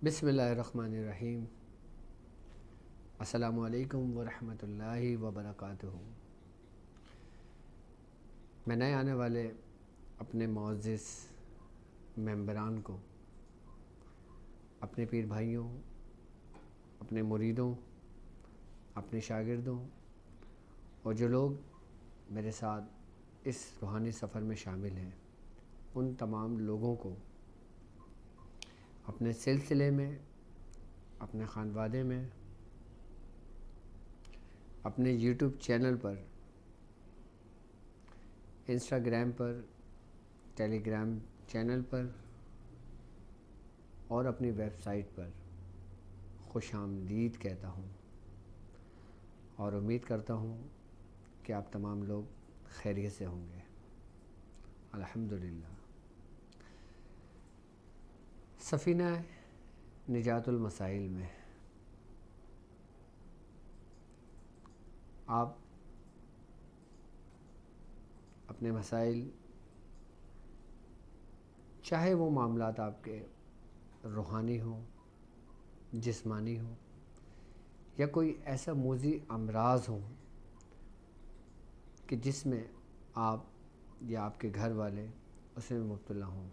بسم اللہ الرحمن الرحیم۔ السلام علیکم ورحمۃ اللہ وبرکاتہ۔ میں نئے آنے والے اپنے معزز ممبران کو، اپنے پیر بھائیوں، اپنے مریدوں، اپنے شاگردوں اور جو لوگ میرے ساتھ اس روحانی سفر میں شامل ہیں، ان تمام لوگوں کو اپنے سلسلے میں، اپنے خانوادے میں، اپنے یوٹیوب چینل پر، انسٹاگرام پر، ٹیلی گرام چینل پر اور اپنی ویب سائٹ پر خوش آمدید کہتا ہوں اور امید کرتا ہوں کہ آپ تمام لوگ خیریت سے ہوں گے۔ الحمدللہ۔ سفینہ نجات المسائل میں آپ اپنے مسائل، چاہے وہ معاملات آپ کے روحانی ہوں، جسمانی ہوں، یا کوئی ایسا موذی امراض ہوں کہ جس میں آپ یا آپ کے گھر والے اس میں مبتلا ہوں،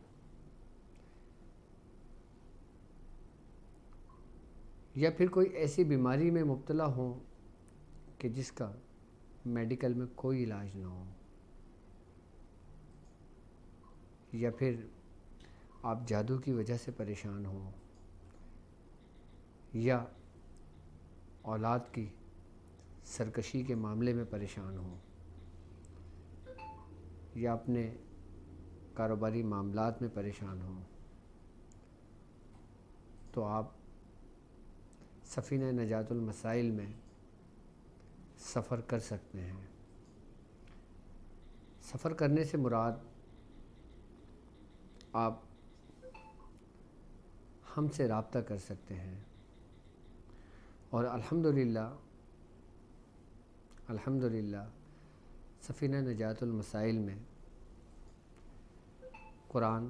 یا پھر کوئی ایسی بیماری میں مبتلا ہوں کہ جس کا میڈیکل میں کوئی علاج نہ ہو، یا پھر آپ جادو کی وجہ سے پریشان ہوں، یا اولاد کی سرکشی کے معاملے میں پریشان ہوں، یا اپنے کاروباری معاملات میں پریشان ہوں، تو آپ سفینہ نجات المسائل میں سفر کر سکتے ہیں۔ سفر کرنے سے مراد آپ ہم سے رابطہ کر سکتے ہیں، اور الحمدللہ سفینہ نجات المسائل میں قرآن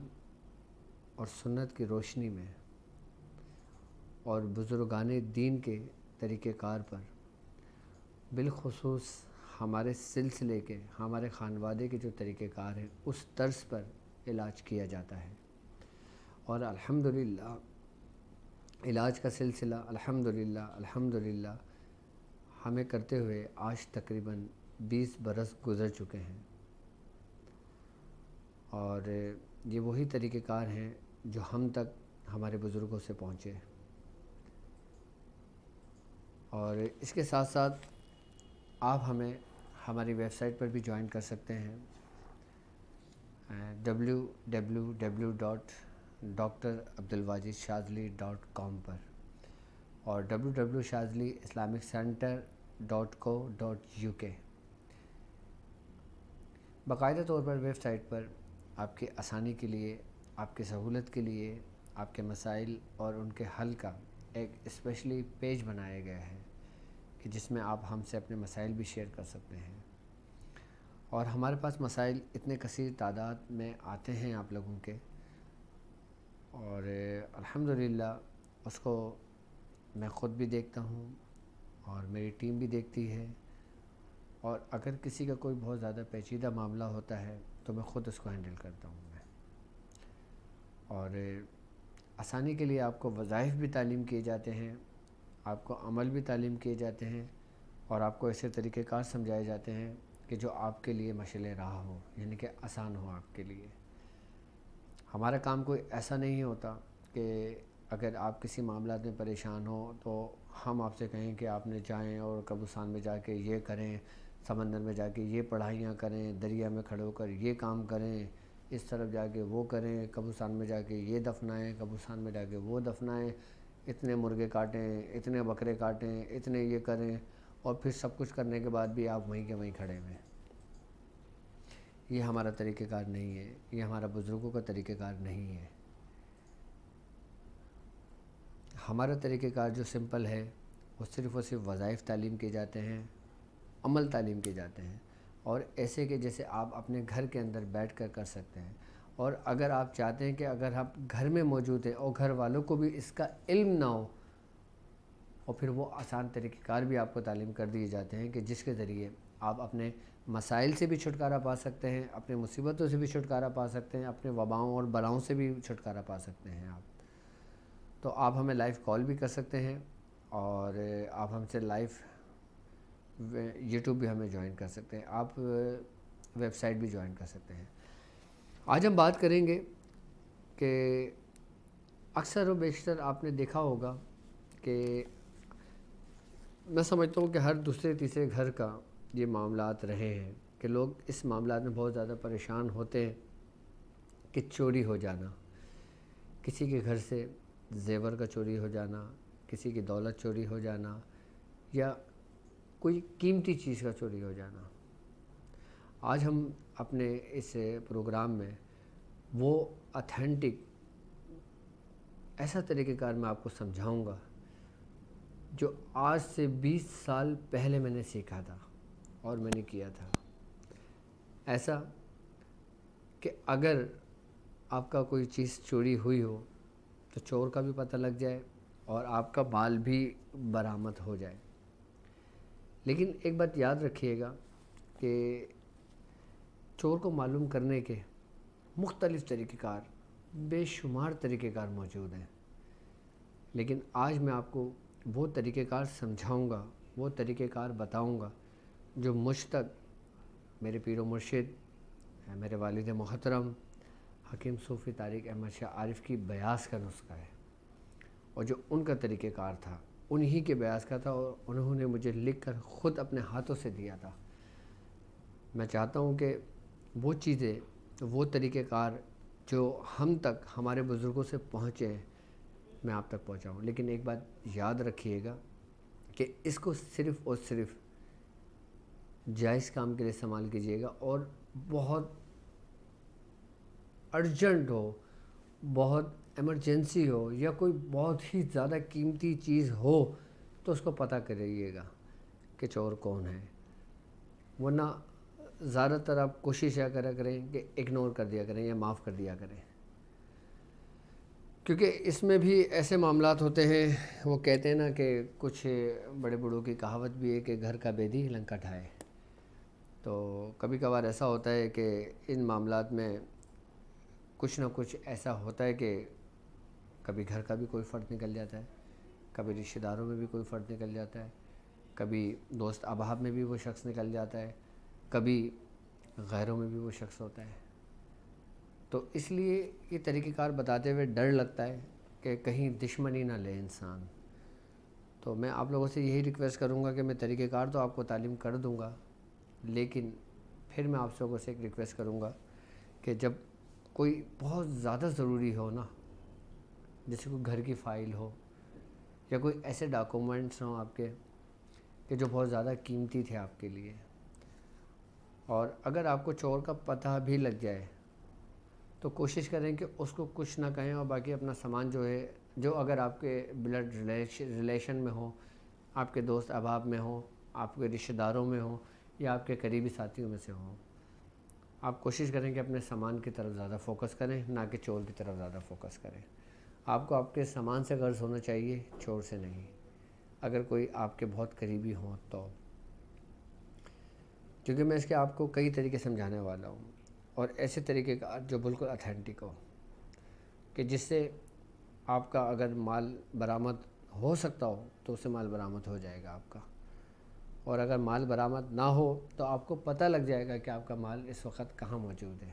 اور سنت کی روشنی میں اور بزرگان دین کے طریقہ کار پر، بالخصوص ہمارے سلسلے کے، ہمارے خانوادے کے جو طریقہ کار ہیں، اس طرز پر علاج کیا جاتا ہے۔ اور الحمدللہ علاج کا سلسلہ الحمدللہ ہمیں کرتے ہوئے آج تقریباً 20 برس گزر چکے ہیں، اور یہ وہی طریقہ کار ہیں جو ہم تک ہمارے بزرگوں سے پہنچے۔ اور اس کے ساتھ ساتھ آپ ہمیں ہماری ویب سائٹ پر بھی جوائن کر سکتے ہیں، www.drabdulwajidshazli.com پر، اور www.shazliislamiccenter.co.uk۔ باقاعدہ طور پر ویب سائٹ پر آپ کی آسانی کے لیے، آپ کی سہولت کے لیے، آپ کے مسائل اور ان کے حل کا ایک اسپیشلی پیج بنایا گیا ہے کہ جس میں آپ ہم سے اپنے مسائل بھی شیئر کر سکتے ہیں۔ اور ہمارے پاس مسائل اتنے کثیر تعداد میں آتے ہیں آپ لوگوں کے، اور الحمدللہ اس کو میں خود بھی دیکھتا ہوں اور میری ٹیم بھی دیکھتی ہے، اور اگر کسی کا کوئی بہت زیادہ پیچیدہ معاملہ ہوتا ہے تو میں خود اس کو ہینڈل کرتا ہوں میں۔ اور آسانی کے لیے آپ کو وظائف بھی تعلیم کیے جاتے ہیں، آپ کو عمل بھی تعلیم کیے جاتے ہیں، اور آپ کو ایسے طریقہ کار سمجھائے جاتے ہیں کہ جو آپ کے لیے مشعل راہ ہو، یعنی کہ آسان ہو آپ کے لیے۔ ہمارا کام کوئی ایسا نہیں ہوتا کہ اگر آپ کسی معاملات میں پریشان ہو تو ہم آپ سے کہیں کہ آپ نے جائیں اور قبرستان میں جا کے یہ کریں، سمندر میں جا کے یہ پڑھائیاں کریں، دریا میں کھڑے ہو کر یہ کام کریں، اس طرف جا کے وہ کریں، قبرستان میں جا کے یہ دفنائیں، قبرستان میں جا کے وہ دفنائیں، اتنے مرغے کاٹیں، اتنے بکرے کاٹیں، اتنے یہ کریں، اور پھر سب کچھ کرنے کے بعد بھی آپ وہیں کے وہیں کھڑے ہوئے۔ یہ ہمارا طریقہ کار نہیں ہے، یہ ہمارا بزرگوں کا طریقہ کار نہیں ہے۔ ہمارا طریقہ کار جو سمپل ہے، وہ صرف وظائف تعلیم کیے جاتے ہیں، عمل تعلیم کیے جاتے ہیں، اور ایسے کہ جیسے آپ اپنے گھر کے اندر بیٹھ کر کر سکتے ہیں، اور اگر آپ چاہتے ہیں کہ اگر آپ گھر میں موجود ہیں اور گھر والوں کو بھی اس کا علم نہ ہو، اور پھر وہ آسان طریقہ کار بھی آپ کو تعلیم کر دیے جاتے ہیں کہ جس کے ذریعے آپ اپنے مسائل سے بھی چھٹکارا پا سکتے ہیں، اپنے مصیبتوں سے بھی چھٹکارا پا سکتے ہیں، اپنے وباؤں اور بلاؤں سے بھی چھٹکارا پا سکتے ہیں آپ۔ تو آپ ہمیں لائیو کال بھی کر سکتے ہیں، اور آپ ہم سے لائیو یوٹیوب بھی ہمیں جوائن کر سکتے ہیں، آپ ویب سائٹ بھی جوائن کر سکتے ہیں۔ آج ہم بات کریں گے کہ اکثر و بیشتر آپ نے دیکھا ہوگا کہ میں سمجھتا ہوں کہ ہر دوسرے تیسرے گھر کا یہ معاملات رہے ہیں کہ لوگ اس معاملات میں بہت زیادہ پریشان ہوتے ہیں کہ چوری ہو جانا، کسی کے گھر سے زیور کا چوری ہو جانا، کسی کی دولت چوری ہو جانا، یا کوئی قیمتی چیز کا چوری ہو جانا۔ آج ہم اپنے اس پروگرام میں وہ اتھینٹک ایسا طریقہ کار میں آپ کو سمجھاؤں گا جو آج سے 20 سال پہلے میں نے سیکھا تھا اور میں نے کیا تھا، ایسا کہ اگر آپ کا کوئی چیز چوری ہوئی ہو تو چور کا بھی پتہ لگ جائے اور آپ کا مال بھی برآمد ہو جائے۔ لیکن ایک بات یاد رکھیے گا کہ چور کو معلوم کرنے کے مختلف طریقہ کار، بے شمار طریقہ کار موجود ہیں، لیکن آج میں آپ کو وہ طریقہ کار سمجھاؤں گا، وہ طریقہ کار بتاؤں گا جو مجھ تک میرے پیر و مرشد، میرے والد محترم حکیم صوفی طارق احمد شاہ عارف کی بیاض کا نسخہ ہے، اور جو ان کا طریقہ کار تھا انہی کے بیاض کا تھا، اور انہوں نے مجھے لکھ کر خود اپنے ہاتھوں سے دیا تھا۔ میں چاہتا ہوں کہ وہ چیزیں، وہ طریقہ کار جو ہم تک ہمارے بزرگوں سے پہنچے ہیں، میں آپ تک پہنچاؤں۔ لیکن ایک بات یاد رکھیے گا کہ اس کو صرف اور صرف جائز کام کے لیے استعمال کیجیے گا، اور بہت ارجنٹ ہو، بہت ایمرجنسی ہو، یا کوئی بہت ہی زیادہ قیمتی چیز ہو تو اس کو پتہ کریے گا کہ چور کون ہے، ورنہ زیادہ تر آپ کوشش یا کرا کریں کہ اگنور کر دیا کریں یا معاف کر دیا کریں، کیونکہ اس میں بھی ایسے معاملات ہوتے ہیں۔ وہ کہتے ہیں نا کہ کچھ بڑے بوڑھوں کی کہاوت بھی ہے کہ گھر کا بیدی لنکا ٹھائے۔ تو کبھی کبھار ایسا ہوتا ہے کہ ان معاملات میں کچھ نہ کچھ ایسا ہوتا ہے کہ کبھی گھر کا بھی کوئی فرد نکل جاتا ہے، کبھی رشتہ داروں میں بھی کوئی فرد نکل جاتا ہے، کبھی دوست احباب میں بھی وہ شخص نکل جاتا ہے، کبھی غیروں میں بھی وہ شخص ہوتا ہے۔ تو اس لیے یہ طریقہ کار بتاتے ہوئے ڈر لگتا ہے کہ کہیں دشمنی نہ لے انسان۔ تو میں آپ لوگوں سے یہی ریکویسٹ کروں گا کہ میں طریقہ کار تو آپ کو تعلیم کر دوں گا، لیکن پھر میں آپ لوگوں سے ایک ریکویسٹ کروں گا کہ جب کوئی بہت زیادہ ضروری ہو نا، جیسے کوئی گھر کی فائل ہو یا کوئی ایسے ڈاکومنٹس ہوں آپ کے کہ جو بہت زیادہ قیمتی تھے آپ کے لیے، اور اگر آپ کو چور کا پتہ بھی لگ جائے تو کوشش کریں کہ اس کو کچھ نہ کہیں، اور باقی اپنا سامان جو ہے، جو اگر آپ کے بلڈ ریلیشن میں ہو، آپ کے دوست احباب میں ہوں، آپ کے رشتہ داروں میں ہوں، یا آپ کے قریبی ساتھیوں میں سے ہوں، آپ کوشش کریں کہ اپنے سامان کی طرف زیادہ فوکس کریں، نہ کہ چور کی طرف زیادہ فوکس کریں۔ آپ کو آپ کے سامان سے غرض ہونا چاہیے، چور سے نہیں، اگر کوئی آپ کے بہت قریبی ہوں تو، کیونکہ میں اس کے آپ کو کئی طریقے سمجھانے والا ہوں، اور ایسے طریقے کا جو بالکل اتھینٹک ہو، کہ جس سے آپ کا اگر مال برآمد ہو سکتا ہو تو اس سے مال برآمد ہو جائے گا آپ کا، اور اگر مال برآمد نہ ہو تو آپ کو پتہ لگ جائے گا کہ آپ کا مال اس وقت کہاں موجود ہے۔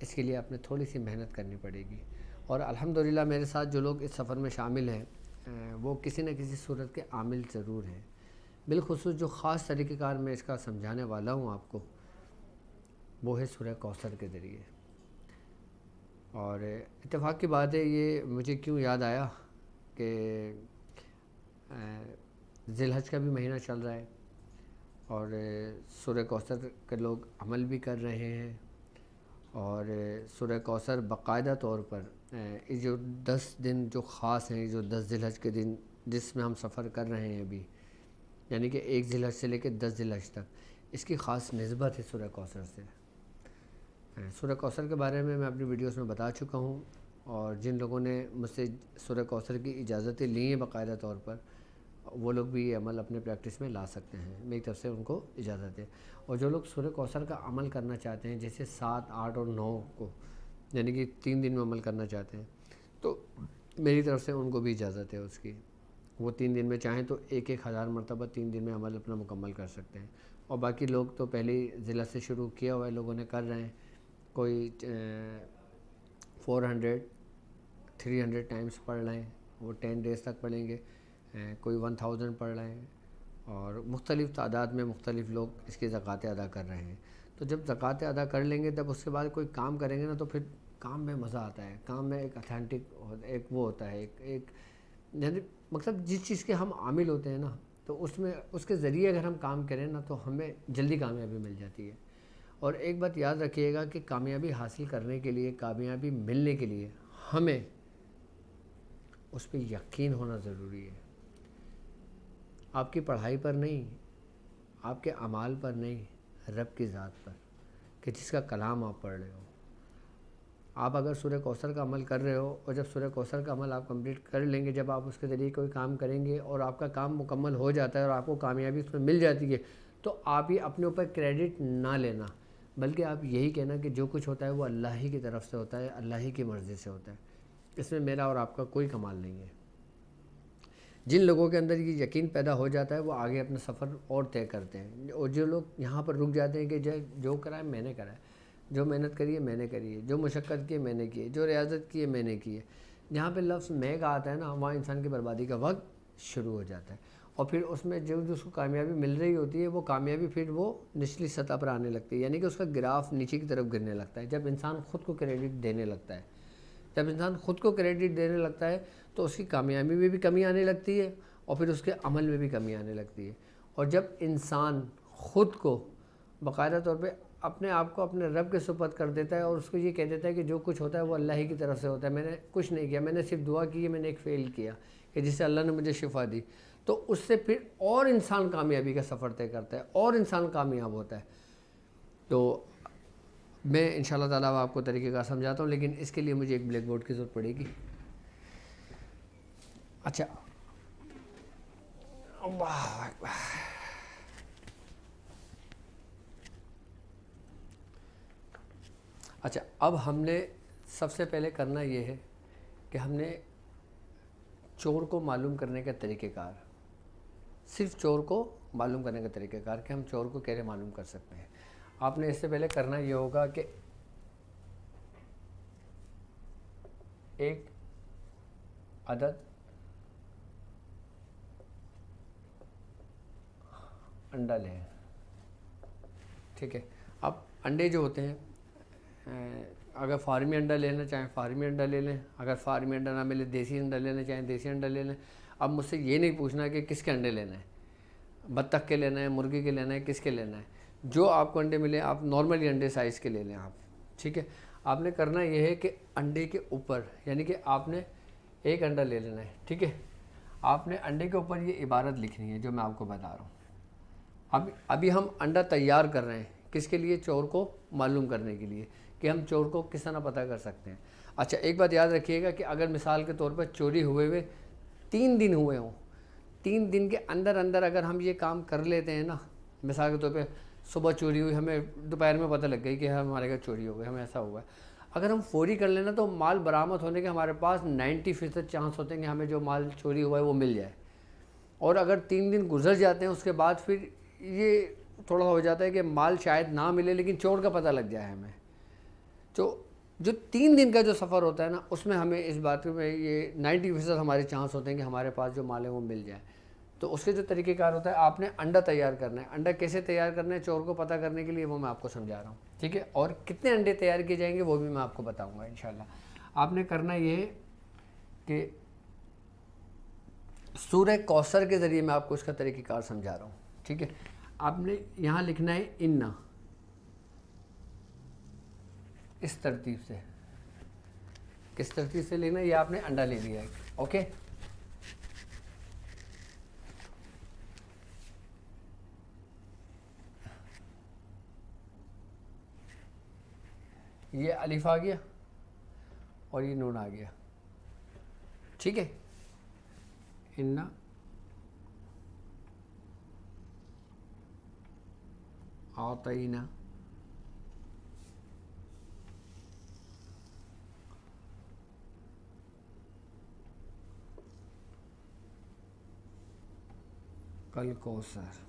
اس کے لیے آپ نے تھوڑی سی محنت کرنی پڑے گی، اور الحمدللہ میرے ساتھ جو لوگ اس سفر میں شامل ہیں وہ کسی نہ کسی صورت کے عامل ضرور ہیں۔ بالخصوص جو خاص طریقہ کار میں اس کا سمجھانے والا ہوں آپ کو، وہ ہے سورہ کوثر کے ذریعے۔ اور اتفاق کی بات ہے، یہ مجھے کیوں یاد آیا کہ ذی الحج کا بھی مہینہ چل رہا ہے، اور سورہ کوثر کے لوگ عمل بھی کر رہے ہیں، اور سورہ کوثر باقاعدہ طور پر یہ جو 10 دن جو خاص ہیں، جو 10 ذی الحج کے دن جس میں ہم سفر کر رہے ہیں ابھی، یعنی کہ 1 ذی الحج سے لے کے 10 ذی الحج تک، اس کی خاص نسبت ہے سورہ کوثر سے۔ سورہ کوثر کے بارے میں اپنی ویڈیوز میں بتا چکا ہوں، اور جن لوگوں نے مجھ سے سورہ کوثر کی اجازتیں لی ہیں باقاعدہ طور پر، وہ لوگ بھی یہ عمل اپنے پریکٹس میں لا سکتے ہیں، میری طرف سے ان کو اجازت ہے۔ اور جو لوگ سورہ کوثر کا عمل کرنا چاہتے ہیں، جیسے 7، 8 اور 9 کو، یعنی کہ 3 دن میں عمل کرنا چاہتے ہیں، تو میری طرف سے ان کو بھی اجازت ہے اس کی۔ وہ 3 دن میں چاہیں تو 1,000 مرتبہ 3 دن میں عمل اپنا مکمل کر سکتے ہیں۔ اور باقی لوگ تو پہلی ضلع سے شروع کیا ہوا ہے، لوگوں نے کر رہے ہیں، کوئی 400 300 ٹائمز پڑھ رہے ہیں، وہ 10 ڈیز تک پڑھیں گے، کوئی 1000 پڑھ رہے ہیں، اور مختلف تعداد میں مختلف لوگ اس کی زکوٰۃ ادا کر رہے ہیں۔ تو جب زکوٰۃ ادا کر لیں گے، تب اس کے بعد کوئی کام کریں گے نا، تو پھر کام میں مزہ آتا ہے، کام میں ایک اتھینٹک ایک وہ ہوتا ہے، ایک یعنی مقصد جس چیز کے ہم عامل ہوتے ہیں نا، تو اس میں اس کے ذریعے اگر ہم کام کریں نا، تو ہمیں جلدی کامیابی مل جاتی ہے۔ اور ایک بات یاد رکھیے گا کہ کامیابی حاصل کرنے کے لیے، کامیابی ملنے کے لیے ہمیں اس پہ یقین ہونا ضروری ہے۔ آپ کی پڑھائی پر نہیں، آپ کے اعمال پر نہیں، رب کی ذات پر، کہ جس کا کلام آپ پڑھ رہے ہو۔ آپ اگر سورہ کوثر کا عمل کر رہے ہو، اور جب سورہ کوثر کا عمل آپ کمپلیٹ کر لیں گے، جب آپ اس کے ذریعے کوئی کام کریں گے اور آپ کا کام مکمل ہو جاتا ہے اور آپ کو کامیابی اس میں مل جاتی ہے، تو آپ یہ اپنے اوپر کریڈٹ نہ لینا، بلکہ آپ یہی کہنا کہ جو کچھ ہوتا ہے وہ اللہ ہی کی طرف سے ہوتا ہے، اللہ ہی کی مرضی سے ہوتا ہے، اس میں میرا اور آپ کا کوئی کمال نہیں ہے۔ جن لوگوں کے اندر یہ یقین پیدا ہو جاتا ہے، وہ آگے اپنا سفر اور طے کرتے ہیں، اور جو لوگ یہاں پر رک جاتے ہیں کہ جو کرا ہے میں نے کرا ہے، جو محنت کری ہے میں نے کری ہے، جو مشقت کی ہے میں نے کی ہے، جو ریاضت کی ہے میں نے کی ہے، جہاں پہ لفظ میں کا آتا ہے نا، وہاں انسان کی بربادی کا وقت شروع ہو جاتا ہے۔ اور پھر اس میں جو اس کو کامیابی مل رہی ہوتی ہے، وہ کامیابی پھر وہ نچلی سطح پر آنے لگتی ہے، یعنی کہ اس کا گراف نیچے کی طرف گرنے لگتا ہے، جب انسان خود کو کریڈٹ دینے لگتا ہے۔ جب انسان خود کو کریڈٹ دینے لگتا ہے، تو اس کی کامیابی میں بھی کمی آنے لگتی ہے، اور پھر اس کے عمل میں بھی کمی آنے لگتی ہے۔ اور جب انسان خود کو باقاعدہ طور پہ اپنے آپ کو اپنے رب کے سپرد کر دیتا ہے، اور اس کو یہ کہہ دیتا ہے کہ جو کچھ ہوتا ہے وہ اللہ ہی کی طرف سے ہوتا ہے، میں نے کچھ نہیں کیا، میں نے صرف دعا کی ہے، میں نے ایک فیل کیا کہ جس سے اللہ نے مجھے شفا دی، تو اس سے پھر اور انسان کامیابی کا سفر طے کرتا ہے، اور انسان کامیاب ہوتا ہے۔ تو میں انشاءاللہ تعالیٰ آپ کو طریقہ کار سمجھاتا ہوں، لیکن اس کے لیے مجھے ایک بلیک بورڈ کی ضرورت پڑے گی۔ اچھا، اللہ اکبر۔ اچھا، اب ہم نے سب سے پہلے کرنا یہ ہے کہ ہم نے چور کو معلوم کرنے کا طریقہ کار، صرف چور کو معلوم کرنے کا طریقہ کار کہ ہم چور کو کیسے معلوم کر سکتے ہیں۔ آپ نے اس سے پہلے کرنا یہ ہوگا کہ ایک عدد انڈا لیں، ٹھیک ہے۔ اب انڈے جو ہوتے ہیں، اگر فارمی انڈا لینا چاہیں فارمی انڈا لے لیں، اگر فارمی انڈا نہ ملے دیسی انڈا لینا چاہیں دیسی انڈا لے لیں۔ اب مجھ سے یہ نہیں پوچھنا کہ کس کے انڈے لینا ہے، بطخ کے لینا ہے، مرغی کے لینا ہے، کس کے لینا ہے، جو آپ کو انڈے ملے آپ نارملی انڈے سائز کے لے لیں آپ، ٹھیک ہے۔ آپ نے کرنا یہ ہے کہ انڈے کے اوپر، یعنی کہ آپ نے ایک انڈا لے لینا ہے، ٹھیک ہے۔ آپ نے انڈے کے اوپر یہ عبارت لکھنی ہے جو میں آپ کو بتا رہا ہوں۔ ابھی ہم انڈا تیار کر رہے ہیں، کس کے لیے؟ چور کو معلوم کرنے کے لیے کہ ہم چور کو کس طرح پتہ کر سکتے ہیں۔ اچھا، ایک بات یاد رکھیے گا کہ اگر مثال کے طور پر چوری ہوئے 3 دن ہوئے ہوں، 3 دن کے اندر اندر اگر ہم یہ کام کر لیتے ہیں نا، مثال کے طور پہ صبح چوری ہوئی، ہمیں دوپہر میں پتہ لگ گئی کہ ہمارے گھر چوری ہو گئی، ہمیں ایسا ہوا ہے، اگر ہم فوری کر لینا تو مال برآمد ہونے کے ہمارے پاس 90% چانس ہوتے ہیں کہ ہمیں جو مال چوری ہوا ہے وہ مل جائے۔ اور اگر 3 دن گزر جاتے ہیں اس کے بعد پھر یہ تھوڑا ہو جاتا ہے کہ مال شاید نہ ملے لیکن چور کا پتہ لگ جائے ہمیں۔ تو جو 3 دن کا جو سفر ہوتا ہے نا، اس میں ہمیں اس بات میں یہ 90% ہمارے چانس ہوتے ہیں کہ ہمارے پاس جو مال ہے وہ مل جائے۔ تو اس کے جو طریقہ کار ہوتا ہے، آپ نے انڈا تیار کرنا ہے۔ انڈا کیسے تیار کرنا ہے چور کو پتہ کرنے کے لیے، وہ میں آپ کو سمجھا رہا ہوں، ٹھیک ہے۔ اور کتنے انڈے تیار کیے جائیں گے وہ بھی میں آپ کو بتاؤں گا انشاءاللہ۔ آپ نے کرنا یہ ہے کہ سورہ کوثر کے ذریعے میں آپ کو اس کا طریقہ کار سمجھا رہا ہوں، ٹھیک ہے۔ آپ نے یہاں لکھنا ہے انا، اس ترتیب سے، کس ترتیب سے لینا ہے؟ یہ آپ نے انڈا لے لیا ہے، اوکے۔ یہ الف آ گیا اور یہ نون آ گیا. ٹھیک ہے, انا اعطینا کل کوثر.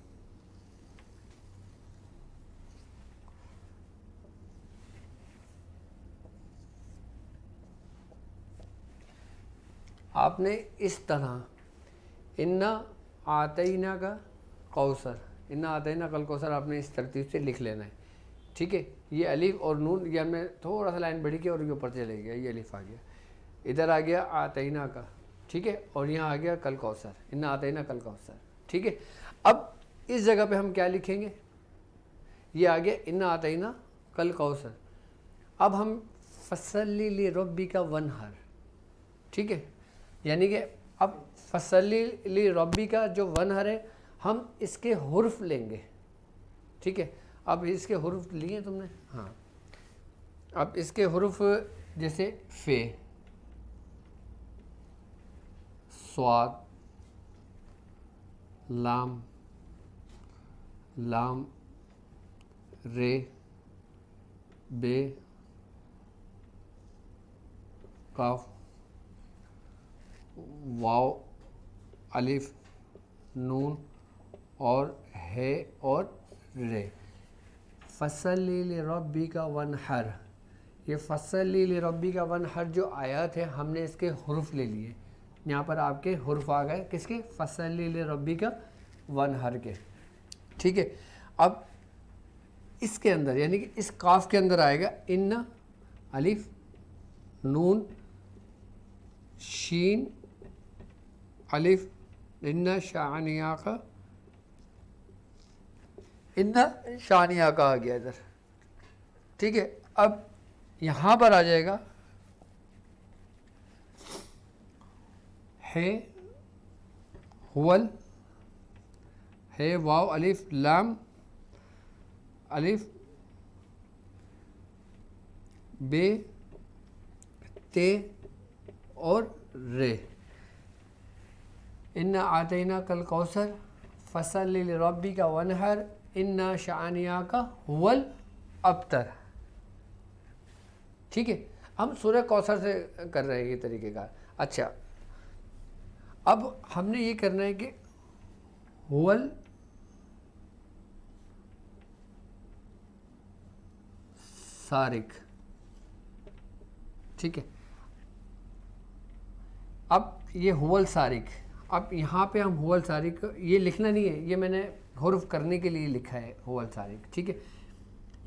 آپ نے اس طرح انا آتینا کا کوثر, انا آتینا کل کوثر آپ نے اس ترتیب سے لکھ لینا ہے. ٹھیک ہے, یہ الف اور نون یہ ہم نے تھوڑا سا لائن بڑھی کی اور یہ اوپر چلے گیا, یہ الف آ گیا, ادھر آ گیا آتینا کا. ٹھیک ہے, اور یہاں آ گیا کل کوثر, انا آتینا کل کوثر. ٹھیک ہے, اب اس جگہ پہ ہم کیا لکھیں گے, یہ آ گیا انا آتینا کل کوثر. اب ہم فصلی لربک ونحر. ٹھیک ہے, یعنی کہ اب فصلی لربک کا جو ونحر ہے ہم اس کے حرف لیں گے. ٹھیک ہے, اب اس کے حرف لیے تم نے, ہاں, اب اس کے حرف جیسے فے, صاد, لام, لام, رے, بے, کاف, واو, الف, نون اور ہے اور رے. فصلی لربک ونحر, یہ فصلی لربک ونحر جو آیات ہے ہم نے اس کے حرف لے لیے. یہاں پر آپ کے حرف آ گئے کس کے, فصلی لربک ونحر کے. ٹھیک ہے, اب اس کے اندر یعنی کہ اس کاف کے اندر آئے گا ان, الف, نون, شین, الف, ان شانیہ کا, ان شانیہ کا آ گیا ادھر. ٹھیک ہے, اب یہاں پر آ جائے گا ہے, ہول, ہے, واو, الف, لام, الف, بے, تے اور رے. انا آتینا کل کوثر فصلی لربک ونحر انا شانیاک هو الابتر. ٹھیک ہے, ہم سورہ کوثر سے کر رہے ہیں یہ طریقہ کار. اچھا, اب ہم نے یہ کرنا ہے کہ هو السارق. ٹھیک ہے, اب یہ هو السارق, اب یہاں پہ ہم هو السارق یہ لکھنا نہیں ہے, یہ میں نے حرف کرنے کے لیے لکھا ہے هو السارق. ٹھیک ہے,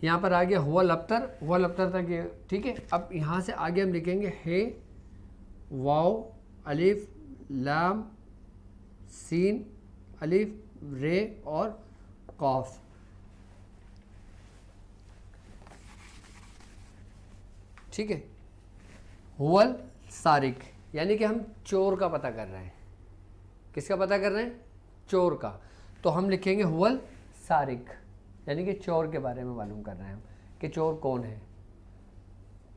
یہاں پر آ گیا هو الابتر, هو الابتر تک یہ. ٹھیک ہے, اب یہاں سے آگے ہم لکھیں گے ہے, واو, الف, لام, سین, الف, رے اور قاف. ٹھیک ہے, هو السارق یعنی کہ ہم چور کا پتہ کر رہے ہیں. کس کا پتہ کر رہے ہیں, چور کا. تو ہم لکھیں گے هو السارق یعنی کہ چور کے بارے میں معلوم کر رہے ہیں ہم کہ چور کون ہے.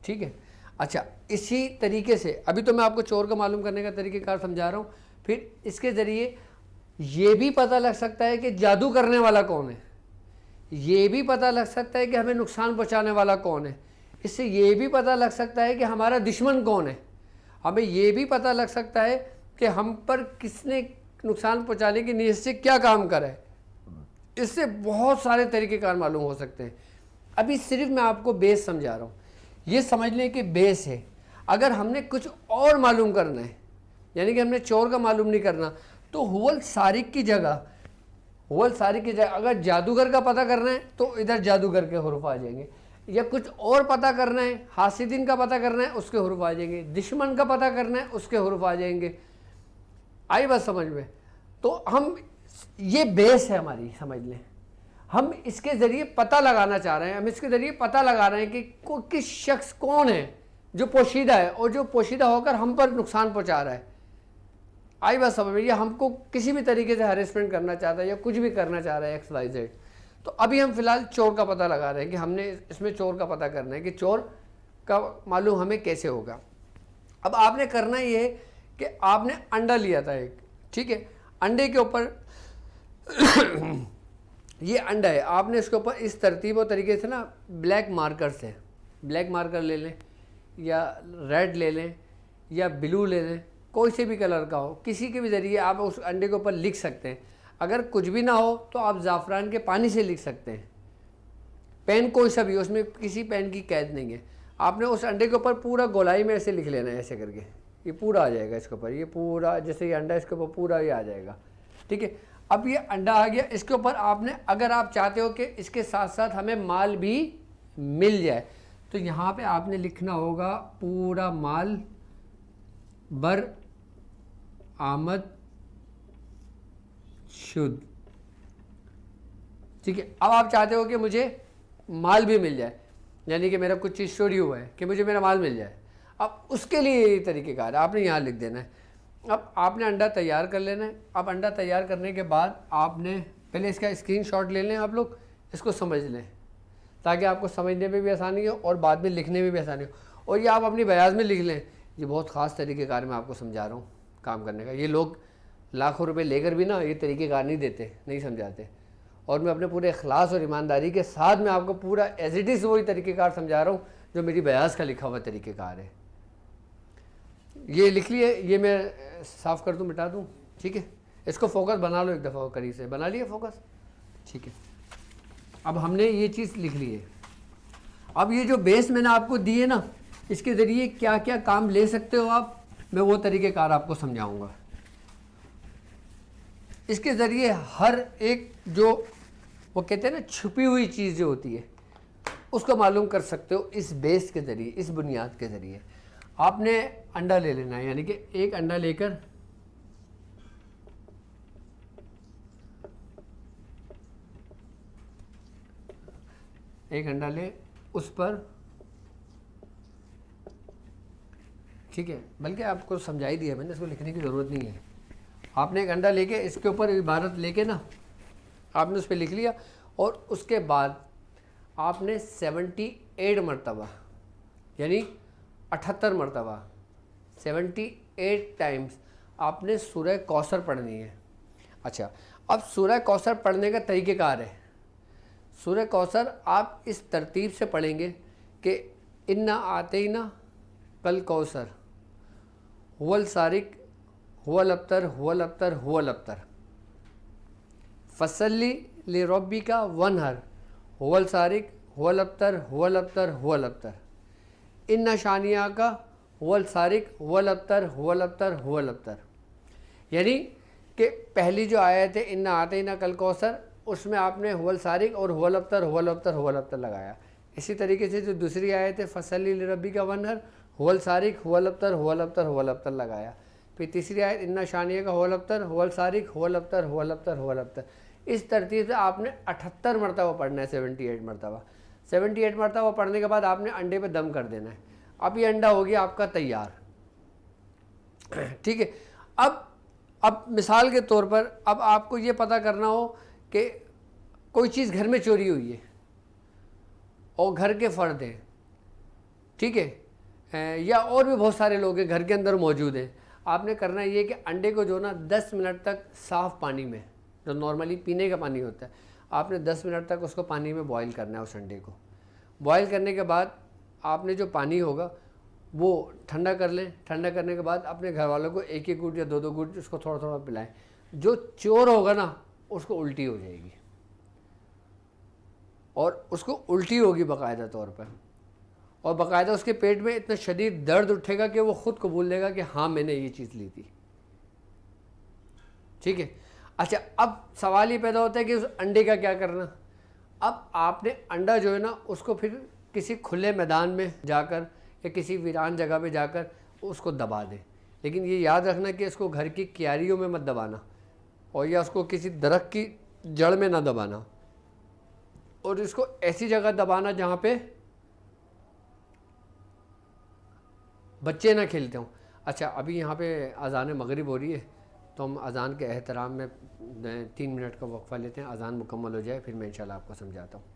ٹھیک ہے, اچھا, اسی طریقے سے ابھی تو میں آپ کو چور کا معلوم کرنے کا طریقہ کار سمجھا رہا ہوں. پھر اس کے ذریعے یہ بھی پتہ لگ سکتا ہے کہ جادو کرنے والا کون ہے, یہ بھی پتہ لگ سکتا ہے کہ ہمیں نقصان پہنچانے والا کون ہے, اس سے یہ بھی پتہ لگ سکتا ہے کہ ہمارا دشمن کون ہے, ہمیں یہ بھی پتہ لگ سکتا ہے کہ ہم پر کس نے نقصان پہنچانے کی نیت سے کیا کام کرا ہے. اس سے بہت سارے طریقہ کار معلوم ہو سکتے ہیں. ابھی صرف میں آپ کو بیس سمجھا رہا ہوں, یہ سمجھ لیں کہ بیس ہے. اگر ہم نے کچھ اور معلوم کرنا ہے یعنی کہ ہم نے چور کا معلوم نہیں کرنا تو هو السارق کی جگہ, هو السارق کی جگہ اگر جادوگر کا پتہ کرنا ہے تو ادھر جادوگر کے حروف آ جائیں گے, یا کچھ اور پتہ کرنا ہے, حاسدین کا پتہ کرنا ہے اس کے حروف آ جائیں گے, دشمن کا پتہ کرنا ہے اس کے حروف آ جائیں گے. آئی بات سمجھ میں؟ تو ہم یہ بیس ہے ہماری, سمجھ لیں ہم اس کے ذریعے پتہ لگانا چاہ رہے ہیں, ہم اس کے ذریعے پتہ لگا رہے ہیں کہ کس شخص کون ہے جو پوشیدہ ہے اور جو پوشیدہ ہو کر ہم پر نقصان پہنچا رہا ہے. آئی بات سمجھ میں؟ یہ ہم کو کسی بھی طریقے سے ہیرسمنٹ کرنا چاہتا ہے یا کچھ بھی کرنا چاہ رہا ہے ایکس وائی زیڈ. تو ابھی ہم فی الحال چور کا پتہ لگا رہے ہیں کہ ہم نے اس میں چور کا پتہ کرنا ہے کہ چور کا معلوم ہمیں کیسے ہوگا؟ اب آپ نے کرنا یہ ہے کہ آپ نے انڈا لیا تھا ایک، ٹھیک ہے، انڈے کے اوپر یہ انڈا ہے، آپ نے اس کے اوپر اس ترتیب و طریقے سے نا بلیک مارکر سے، بلیک مارکر لے لیں یا ریڈ لے لیں یا بلو لے لیں، کوئی سے بھی کلر کا ہو، کسی کے بھی ذریعے آپ اس انڈے کے اوپر لکھ سکتے ہیں۔ اگر کچھ بھی نہ ہو تو آپ زعفران کے پانی سے لکھ سکتے ہیں، پین کوئی سا بھی، اس میں کسی پین کی قید نہیں ہے۔ آپ نے اس انڈے کے اوپر پورا گولائی میں ایسے لکھ لینا ہے، ایسے کر کے یہ پورا آ جائے گا اس کے اوپر، یہ پورا جیسے یہ انڈا اس کے اوپر پورا یہ آ جائے گا، ٹھیک ہے۔ اب یہ انڈا آ گیا، اس کے اوپر آپ نے، اگر آپ چاہتے ہو کہ اس کے ساتھ ساتھ ہمیں مال بھی مل جائے تو یہاں پہ آپ نے لکھنا ہوگا پورا مال بر آمد شد، ٹھیک ہے۔ اب آپ چاہتے ہو کہ مجھے مال بھی مل جائے، یعنی کہ میرا کچھ چیز چوری ہوا ہے کہ مجھے میرا مال مل جائے، اب اس کے لیے یہ طریقہ کار ہے، آپ نے یہاں لکھ دینا ہے۔ اب آپ نے انڈا تیار کر لینا ہے۔ اب انڈا تیار کرنے کے بعد آپ نے پہلے اس کا اسکرین شاٹ لے لیں، آپ لوگ اس کو سمجھ لیں تاکہ آپ کو سمجھنے میں بھی آسانی ہو اور بعد میں لکھنے میں بھی آسانی ہو، اور یہ آپ اپنی بیاض میں لکھ لیں۔ یہ بہت خاص طریقہ کار میں آپ کو سمجھا رہا ہوں کام کرنے کا، یہ لوگ لاکھوں روپے لے کر بھی نا یہ طریقہ کار نہیں دیتے، نہیں سمجھاتے، اور میں اپنے پورے اخلاص اور ایمانداری کے ساتھ میں آپ کو پورا ایز اٹ از وہی طریقہ کار سمجھا رہا ہوں جو میری بیاض کا لکھا ہوا طریقہ کار ہے۔ یہ لکھ لیے، یہ میں صاف کر دوں، مٹا دوں، ٹھیک ہے۔ اس کو فوکس بنا لو ایک دفعہ قریب سے، بنا لیا فوکس، ٹھیک ہے۔ اب ہم نے یہ چیز لکھ لی ہے۔ اب یہ جو بیس میں نے آپ کو دی ہے نا، اس کے ذریعے کیا کیا کام لے سکتے ہو آپ، میں وہ طریقہ کار آپ کو سمجھاؤں گا۔ اس کے ذریعے ہر ایک جو وہ کہتے ہیں نا چھپی ہوئی چیز جو ہوتی ہے اس کو معلوم کر سکتے ہو اس بیس کے ذریعے، اس بنیاد کے ذریعے۔ آپ نے انڈا لے لینا ہے، یعنی کہ ایک انڈا لے کر ایک انڈا لے، اس پر، ٹھیک ہے، بلکہ آپ کو سمجھا ہی دیا میں نے، اس کو لکھنے کی ضرورت نہیں ہے۔ آپ نے ایک انڈا لے کے اس کے اوپر عبارت لے کے نا آپ نے اس پہ لکھ لیا، اور اس کے بعد آپ نے 78 مرتبہ، یعنی 78 مرتبہ 78 ٹائمز آپ نے سورہ کوثر پڑھنی ہے۔ اچھا، اب سورہ کوثر پڑھنے کا طریقہ کار ہے، سورہ کوثر آپ اس ترتیب سے پڑھیں گے کہ انا آتینا کل کوثر هو السارق هو الابتر هو الابتر هو الابتر فصلی لربک وانحر هو السارق هو الابتر هو الابتر هو الابتر ان شانیاک هو السارق هو الابتر هو الابتر هو الابتر۔ یعنی کہ پہلی جو آیت ہے انا آتینا کل کوثر، اس میں آپ نے هو السارق اور هو الابتر هو الابتر هو الابتر لگایا۔ اسی طریقے سے جو دوسری آیت ہے فصلی لربک وانحر هو السارق هو الابتر هو الابتر هو الابتر لگایا۔ پھر تیسری آیت ان شانیہ کا هو الابتر هو السارق هو الابتر هو الابتر هو الابتر۔ اس ترتیب سے آپ نے 78 مرتبہ پڑھنا ہے، 78 مرتبہ۔ 78 مرتبہ پڑھنے کے بعد آپ نے انڈے پہ دم کر دینا ہے۔ اب یہ انڈا ہو گیا آپ کا تیار، ٹھیک ہے۔ اب مثال کے طور پر اب آپ کو یہ پتہ کرنا ہو کہ کوئی چیز گھر میں چوری ہوئی ہے اور گھر کے فرد ہیں، ٹھیک ہے، یا اور بھی بہت سارے لوگ ہیں گھر کے اندر موجود ہیں، آپ نے کرنا یہ کہ انڈے کو جو نا 10 منٹ تک صاف پانی میں، جو نارملی پینے کا پانی ہوتا ہے، آپ نے 10 منٹ تک اس کو پانی میں بوائل کرنا ہے۔ اس انڈے کو بوائل کرنے کے بعد آپ نے جو پانی ہوگا وہ ٹھنڈا کر لیں، ٹھنڈا کرنے کے بعد اپنے گھر والوں کو ایک ایک گھونٹ یا دو گھونٹ اس کو تھوڑا تھوڑا پلائیں۔ جو چور ہوگا نا اس کو الٹی ہو جائے گی، اور اس کو الٹی ہوگی باقاعدہ طور پر، اور باقاعدہ اس کے پیٹ میں اتنا شدید درد اٹھے گا کہ وہ خود قبول لے گا کہ ہاں میں نے یہ چیز لی تھی، ٹھیک ہے۔ اچھا، اب سوال یہ پیدا ہوتا ہے کہ اس انڈے کا کیا کرنا۔ اب آپ نے انڈا جو ہے نا اس کو پھر کسی کھلے میدان میں جا کر یا کسی ویران جگہ پہ جا کر اس کو دبا دیں، لیکن یہ یاد رکھنا کہ اس کو گھر کی کیاریوں میں مت دبانا، اور یا اس کو کسی درخت کی جڑ میں نہ دبانا، اور اس کو ایسی جگہ دبانا جہاں پہ بچے نہ کھیلتے ہوں۔ اچھا، ابھی یہاں پہ اذان مغرب ہو رہی ہے تو ہم اذان کے احترام میں 3 منٹ کا وقفہ لیتے ہیں، اذان مکمل ہو جائے پھر میں انشاءاللہ آپ کو سمجھاتا ہوں۔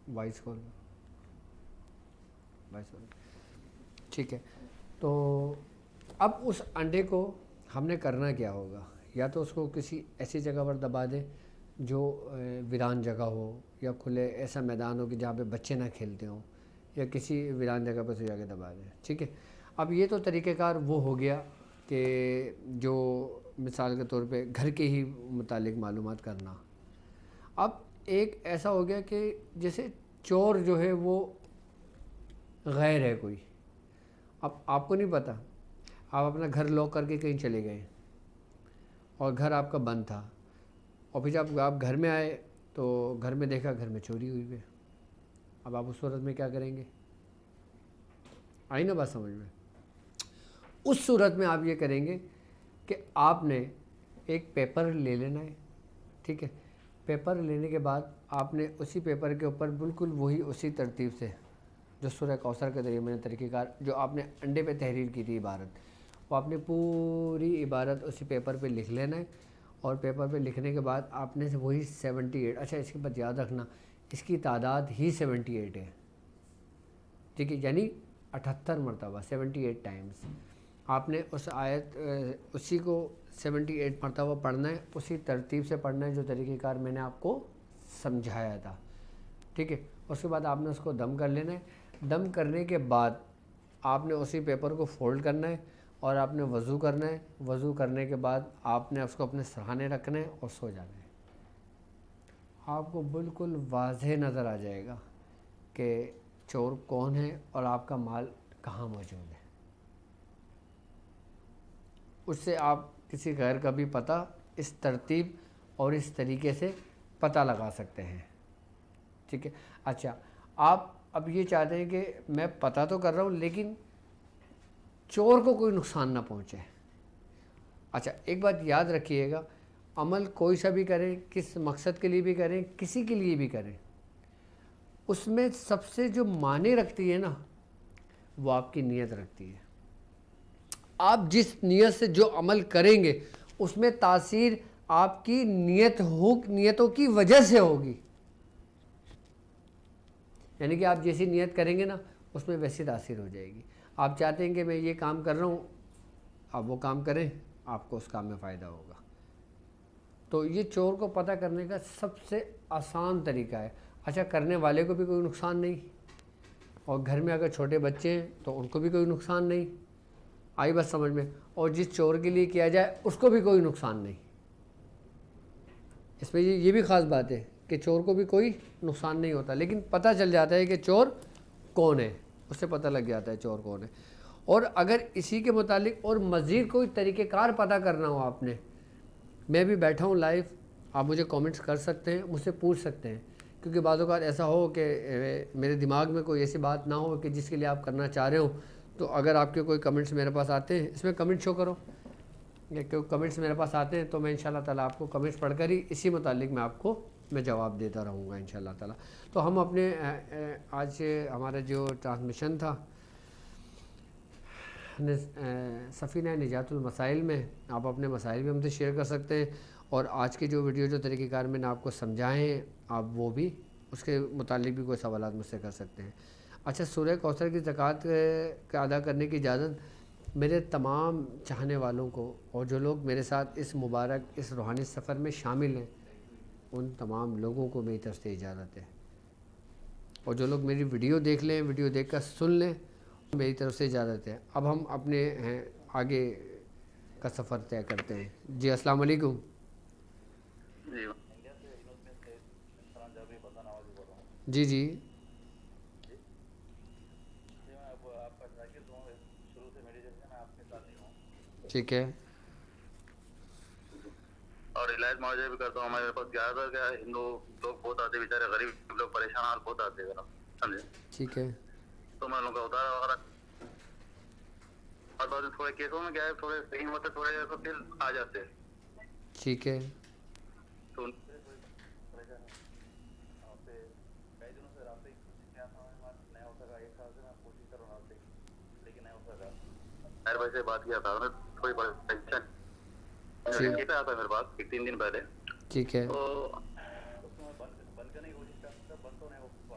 وائس کال ٹھیک ہے. تو اب اس انڈے کو ہم نے کرنا کیا ہوگا, یا تو اس کو کسی ایسی جگہ پر دبا دیں جو ویران جگہ ہو, یا کھلے ایسا میدان ہو کہ جہاں پہ بچے نہ کھیلتے ہوں, یا کسی ویران جگہ پہ سے جا کے دبا دیں. ٹھیک ہے. اب یہ تو طریقہ کار وہ ہو گیا کہ جو مثال کے طور پہ گھر کے ہی متعلق معلومات کرنا. اب ایک ایسا ہو گیا کہ جیسے چور جو ہے وہ غیر ہے کوئی, اب آپ کو نہیں پتہ, آپ اپنا گھر لاک کر کے کہیں چلے گئے اور گھر آپ کا بند تھا, اور پھر جب آپ گھر میں آئے تو گھر میں دیکھا گھر میں چوری ہوئی ہے. اب آپ اس صورت میں کیا کریں گے؟ آئی نا بات سمجھ میں؟ اس صورت میں آپ یہ کریں گے کہ آپ نے ایک پیپر لے لینا ہے. ٹھیک ہے. پیپر لینے کے بعد آپ نے اسی پیپر کے اوپر بالکل وہی اسی ترتیب سے جو سورہ کوثر کے ذریعے میں نے طریقہ کار جو آپ نے انڈے پہ تحریر کی تھی عبارت, وہ آپ نے پوری عبارت اسی پیپر پہ لکھ لینا ہے. اور پیپر پہ لکھنے کے بعد آپ نے وہی 78, اچھا اس کے بعد یاد رکھنا اس کی تعداد ہی 78 ہے. ٹھیک ہے, یعنی 78 مرتبہ 78 ٹائمز آپ نے اس آیت اسی کو 78 مرتبہ پڑھنا ہے, اسی ترتیب سے پڑھنا ہے جو طریقہ کار میں نے آپ کو سمجھایا تھا. ٹھیک ہے. اس کے بعد آپ نے اس کو دم کر لینا ہے. دم کرنے کے بعد آپ نے اسی پیپر کو فولڈ کرنا ہے اور آپ نے وضو کرنا ہے. وضو کرنے کے بعد آپ نے اس کو اپنے سرہانے رکھنا ہے اور سو جانا ہے. آپ کو بالکل واضح نظر آ جائے گا کہ چور کون ہے اور آپ کا مال کہاں موجود ہے. اس سے آپ کسی غیر کا بھی پتہ اس ترتیب اور اس طریقے سے پتہ لگا سکتے ہیں. ٹھیک ہے. اچھا, آپ اب یہ چاہتے ہیں کہ میں پتہ تو کر رہا ہوں لیکن چور کو کوئی نقصان نہ پہنچے. اچھا, ایک بات یاد رکھیے گا, عمل کوئی سا بھی کریں, کس مقصد کے لیے بھی کریں, کسی کے لیے بھی کریں, اس میں سب سے جو معنی رکھتی ہے نا وہ آپ کی نیت رکھتی ہے. آپ جس نیت سے جو عمل کریں گے اس میں تاثیر آپ کی نیتوں کی وجہ سے ہوگی. یعنی کہ آپ جیسی نیت کریں گے نا اس میں ویسی تاثیر ہو جائے گی. آپ چاہتے ہیں کہ میں یہ کام کر رہا ہوں, آپ وہ کام کریں, آپ کو اس کام میں فائدہ ہوگا. تو یہ چور کو پتہ کرنے کا سب سے آسان طریقہ ہے. اچھا, کرنے والے کو بھی کوئی نقصان نہیں, اور گھر میں اگر چھوٹے بچے ہیں تو ان کو بھی کوئی نقصان نہیں. آئی بات سمجھ میں؟ اور جس چور کے لیے کیا جائے اس کو بھی کوئی نقصان نہیں. اس میں یہ بھی خاص بات ہے کہ چور کو بھی کوئی نقصان نہیں ہوتا, لیکن پتہ چل جاتا ہے کہ چور کون ہے, اس سے پتہ لگ جاتا ہے چور کون ہے. اور اگر اسی کے متعلق اور مزید کوئی طریقہ کار پتہ کرنا ہو آپ نے, میں بھی بیٹھا ہوں لائیو, آپ مجھے کامنٹس کر سکتے ہیں, مجھ سے پوچھ سکتے ہیں, کیونکہ بعض اوقات ایسا ہو کہ میرے دماغ میں کوئی ایسی بات نہ ہو کہ جس کے لیے آپ کرنا چاہ رہے ہو. تو اگر آپ کے کوئی کمنٹس میرے پاس آتے ہیں, اس میں کمنٹ شو کرو, یا کوئی کمنٹس میرے پاس آتے ہیں تو میں انشاءاللہ تعالیٰ آپ کو کمنٹس پڑھ کر ہی اسی متعلق میں جواب دیتا رہوں گا انشاءاللہ تعالیٰ. تو ہم اپنے آج ہمارا جو ٹرانسمیشن تھا سفینہ نجات المسائل میں, آپ اپنے مسائل بھی ہم سے شیئر کر سکتے ہیں, اور آج کی جو ویڈیو جو طریقہ کار میں نے آپ کو سمجھائے ہیں آپ وہ بھی اس کے متعلق بھی کوئی سوالات مجھ سے کر سکتے ہیں. اچھا, سورہ کوثر کی زکوٰۃ کا ادا کرنے کی اجازت میرے تمام چاہنے والوں کو, اور جو لوگ میرے ساتھ اس مبارک اس روحانی سفر میں شامل ہیں ان تمام لوگوں کو میری طرف سے اجازت ہے. اور جو لوگ میری ویڈیو دیکھ لیں, ویڈیو دیکھ کر سن لیں, میری طرف سے اجازت ہے. اب ہم اپنے آگے کا سفر طے کرتے ہیں. جی السلام علیکم. جی جی ٹھیک ہے. اور علاج معاوضہ بھی کرتا ہوں. ہمارے پاس زیادہ تر کیا ہندو لوگ بہت آتے, بیچارے غریب لوگ پریشان حال بہت آتے ہیں, سمجھے, ٹھیک ہے. تو میں ان کا اتارا وغیرہ, اور بعد تھوڑے کیسوں میں کیا ہے تھوڑے صحیح ہوتے, تھوڑے تو پھر آ جاتے ہیں. ٹھیک ہے. تو کئی دنوں سے رابطے کیا تھا, نہیں ہو سکا, ایک سال سے میں کوشش کر رہا ہوں لیکن نہیں ہو سکا. خیر بھائی سے بات کیا تھا, تھوڑی پریشانی پہ آتا میرے پاس 3 دن پہلے. ٹھیک ہے. تو اس کو میں بند کرنے کی کوشش کرتا, بند تو نہیں ہو پا,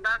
10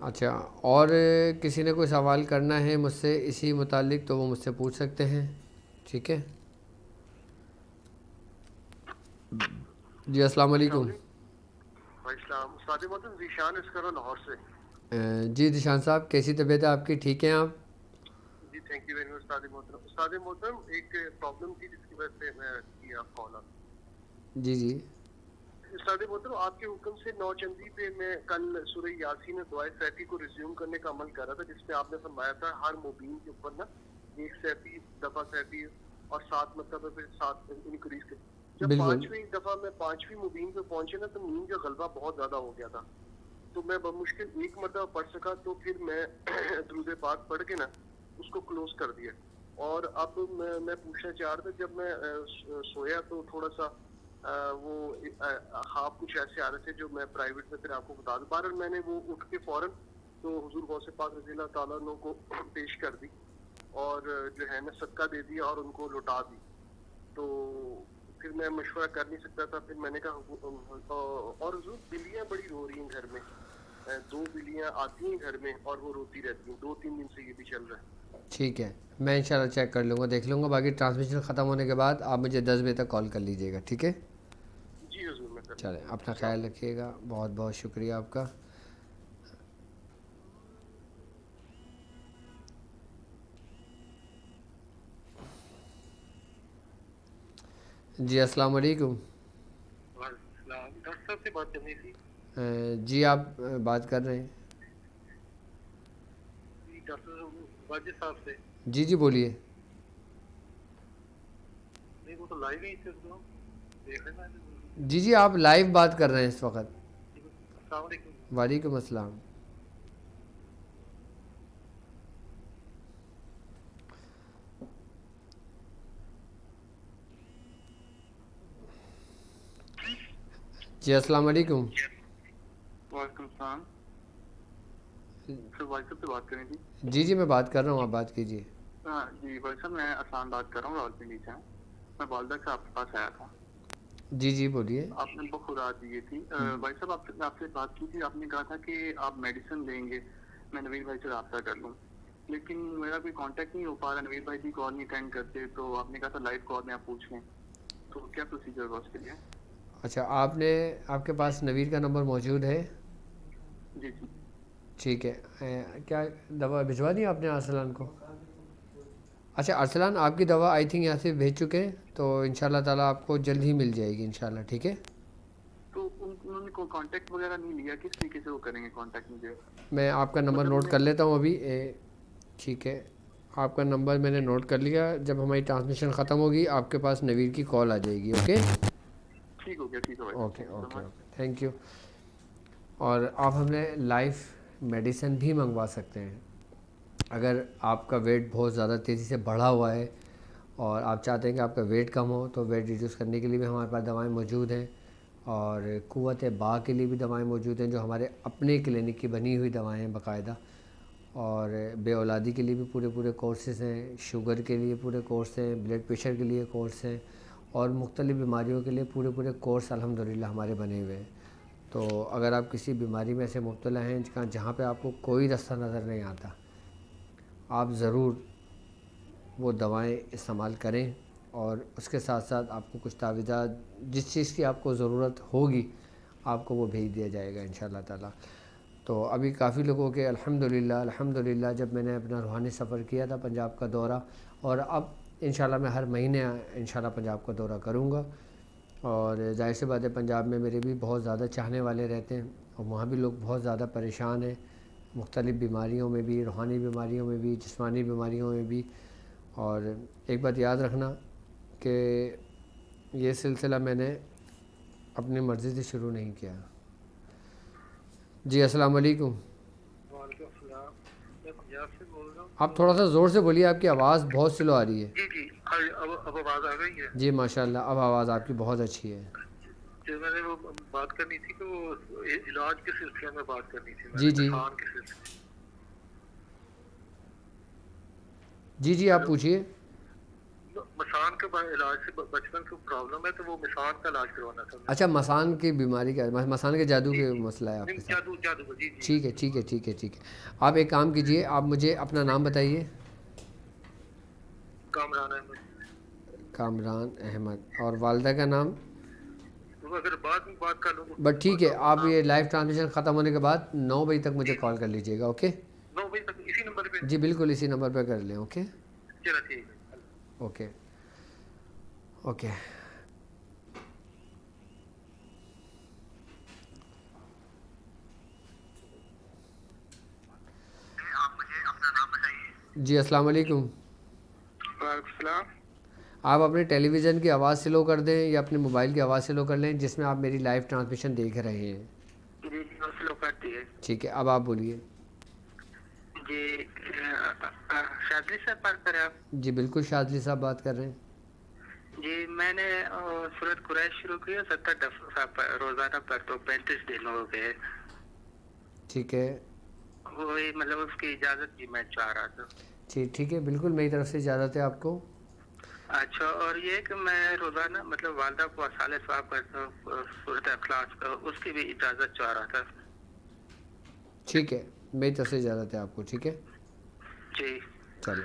اچھا، اور کسی نے کوئی سوال کرنا ہے مجھ سے اسی متعلق تو وہ مجھ سے پوچھ سکتے ہیں، ٹھیک ہے؟ جی السلام علیکم۔ بھائی السلام، استاد محترم ذیشان اس کرو لاہور سے۔ جی ذیشان صاحب، کیسی طبیعت ہے آپ کی؟ ٹھیک ہیں آپ؟ جی تھینک یو ویری مچ استاد محترم۔ استاد محترم ایک پرابلم تھی جس کی وجہ سے میں کیا کال آپ۔ جی جی استاد محترم آپ کے حکم سے 9 چندی پہ میں کل سورہ یاسین دعائے سیفی کو ریزیوم کرنے کا عمل کر رہا تھا، جس میں آپ نے فرمایا تھا ہر مبین کے اوپر نا 1 سیفی دفعہ سیفی اور 7 مرتبہ پھر 7 انکریز کے۔ جب بالکل 5ویں دفعہ میں 5ویں مبین پہ پہنچے نا تو نیند کا غلبہ بہت زیادہ ہو گیا تھا، تو میں بمشکل 1 مرتبہ پڑھ سکا، تو پھر میں درود پاک پڑھ کے نا اس کو کلوز کر دیا۔ اور اب میں پوچھنا چاہ رہا تھا، جب میں سویا تو تھوڑا سا وہ خواب کچھ ایسے آ رہے تھے جو میں پرائیویٹ میں پھر آپ کو بتا دوں۔ بہرحال میں نے وہ اٹھ کے فوراً تو حضور غوث پاک رضی اللہ تعالیٰ عنہ کو پیش کر دی اور جو ہے نا صدقہ دے دیا اور ان کو لوٹا دی۔ تو پھر میں مشورہ کر نہیں سکتا تھا، پھر میں نے کہا اور حضور بلیاں بڑی رو رہی ہیں گھر میں، 2 بلیاں آتی ہیں گھر میں اور وہ روتی رہتی ہیں، 2-3 دن سے یہ بھی چل رہا ہے۔ ٹھیک ہے، میں انشاءاللہ چیک کر لوں گا، دیکھ لوں گا، باقی ٹرانسمیشن ختم ہونے کے بعد آپ مجھے 10 بجے تک کال کر لیجیے گا، ٹھیک ہے؟ جی حضور میں کر چلیں، اپنا خیال رکھیے گا، بہت بہت شکریہ آپ کا۔ جی السلام علیکم۔ السلام، ڈاکٹر صاحب سے بات کرنی تھی۔ جی آپ بات کر رہے ہیں؟ جی ڈاکٹر واجد صاحب سے۔ جی جی بولیے۔ نہیں وہ تو لائیو ہی تھے، دیکھ لینا۔ جی جی آپ لائیو بات کر رہے ہیں اس وقت۔ السلام علیکم۔ وعلیکم السلام۔ جی السلام علیکم۔ وعلیکم السلام، سر بھائی صاحب سے بات کرنی تھی۔ جی جی میں بات کر رہا ہوں، آپ بات کیجیے۔ ہاں جی بھائی صاحب، میں آسان بات کر رہا ہوں، راولپنڈی سے ہوں۔ میں والدہ سے آپ کے پاس آیا تھا، جی جی بولیے۔ آپ نے بخورات دی تھی۔ بھائی صاحب آپ سے بات کی تھی، آپ نے کہا تھا کہ آپ میڈیسن دیں گے، میں نویر بھائی سے رابطہ کر لوں، لیکن میرا کوئی کانٹیکٹ نہیں ہو پا رہا، نویر بھائی کی کال نہیں اٹینڈ کرتے، تو آپ نے کہا تھا لائیو کال میں آپ پوچھ لیں، تو کیا پروسیجر ہوگا اس کے لیے؟ اچھا، آپ کے پاس نویر کا نمبر موجود ہے؟ جی جی ٹھیک ہے، کیا دوا بھجوا دی آپ نے ارسلان کو؟ اچھا ارسلان، آپ کی دوا آئی تھنک یہاں سے بھیج چکے ہیں، تو انشاءاللہ تعالیٰ آپ کو جلد ہی مل جائے گی انشاءاللہ، ٹھیک ہے؟ تو انہوں نے کوئی کانٹیکٹ وغیرہ نہیں لیا، کس طریقے سے وہ کریں گے کانٹیکٹ مجھے؟ میں آپ کا نمبر نوٹ کر لیتا ہوں ابھی، ٹھیک ہے؟ آپ کا نمبر میں نے نوٹ کر لیا، جب ہماری ٹرانسمیشن ختم ہوگی آپ کے پاس نویر کی کال آ جائے گی، اوکے؟ ٹھیک ہو گیا، ٹھیک ہے بھائی، okay okay okay, thank you. اور آپ ہم نے لائف میڈیسن بھی منگوا سکتے ہیں اگر آپ کا ویٹ بہت زیادہ تیزی سے بڑھا ہوا ہے اور آپ چاہتے ہیں کہ آپ کا ویٹ کم ہو، تو ویٹ ریڈیوس کرنے کے لیے بھی ہمارے پاس دوائیں موجود ہیں، اور قوت باہ کے لیے بھی دوائیں موجود ہیں جو ہمارے اپنے کلینک کی بنی ہوئی دوائیں ہیں باقاعدہ، اور بے اولادی کے لیے بھی پورے کورسز ہیں، شوگر کے لیے پورے کورس ہیں، بلڈ پریشر کے لیے کورس ہیں، اور مختلف بیماریوں کے لیے پورے کورس الحمدللہ ہمارے بنے ہوئے ہیں۔ تو اگر آپ کسی بیماری میں ایسے مبتلا ہیں جہاں پہ آپ کو کوئی راستہ نظر نہیں آتا، آپ ضرور وہ دوائیں استعمال کریں، اور اس کے ساتھ ساتھ آپ کو کچھ تعویذات جس چیز کی آپ کو ضرورت ہوگی آپ کو وہ بھیج دیا جائے گا انشاءاللہ تعالیٰ۔ تو ابھی کافی لوگوں کے الحمدللہ جب میں نے اپنا روحانی سفر کیا تھا پنجاب کا دورہ، اور اب انشاءاللہ میں ہر مہینے انشاءاللہ پنجاب کا دورہ کروں گا، اور ظاہر سی بات ہے پنجاب میں میرے بھی بہت زیادہ چاہنے والے رہتے ہیں، اور وہاں بھی لوگ بہت زیادہ پریشان ہیں، مختلف بیماریوں میں بھی، روحانی بیماریوں میں بھی، جسمانی بیماریوں میں بھی۔ اور ایک بات یاد رکھنا کہ یہ سلسلہ میں نے اپنی مرضی سے شروع نہیں کیا۔ جی السلام علیکم۔ وعلیکم السلام، میں پنجاب سے بول رہا ہوں۔ آپ تھوڑا سا زور سے بولیے، آپ کی آواز بہت سلو آ رہی ہے۔ جی جی، اب آواز آ گئی ہے؟ جی ماشاءاللہ، اب آواز آپ کی بہت اچھی ہے۔ جو میں نے وہ بات کرنی تھی کہ وہ علاج کے سلسلے میں بات کرنی تھی، جی جی مسان کے سلسلے۔ جی جی آپ پوچھیے۔ مسان کے علاج سے بچپن سے پرابلم ہے تو وہ مسان کا علاج کروانا تھا. اچھا مسان کی بیماری کا، مسان کے جادو کے مسئلہ ہے آپ کے ساتھ. جادو جی. ٹھیک ہے ٹھیک ہے ٹھیک ہے ٹھیک ہے. آپ ایک کام کیجئے، آپ مجھے اپنا نام بتائیے. کامران احمد. کامران احمد. اور والدہ کا نام؟ اگر بعد میں بات کر لوں بٹ ٹھیک ہے، آپ یہ لائیو ٹرانسمیشن ختم ہونے کے بعد 9 بجے تک مجھے کال کر لیجیے گا. اوکے 9 بجے تک اسی نمبر پہ؟ جی بالکل اسی نمبر پہ کر لیں. اوکے چلو ٹھیک ہے. Okay okay. جی السلام علیکم. وعلیکم السلام. آپ اپنے ٹیلی ویژن کی آواز سلو کر دیں یا اپنے موبائل کی آواز سلو کر لیں جس میں آپ میری لائیو ٹرانسمیشن دیکھ رہے ہیں. جی سلو کرتی ہے. ٹھیک ہے اب آپ بولیے. جی شادری صاحب بات کر رہے ہیں آپ؟ جی بالکل شادلی صاحب بات کر رہے ہیں. جی میں نے سورت قریش شروع کی ہے 70 دفعہ روزانہ پر، تو 35 دن ہو گئے. ٹھیک ہے وہی مطلب اس کی اجازت جی میں چاہ رہا تھا. جی ٹھیک ہے بالکل میری طرف سے اجازت ہے آپ کو. اچھا اور یہ کہ میں روزانہ مطلب والدہ کو اصالِ ثواب کرتا ہوں صورت اخلاص کا، اس کی بھی اجازت چاہ رہا تھا. ٹھیک ہے میری طرف سے اجازت ہے آپ کو. ٹھیک ہے جی. چلیں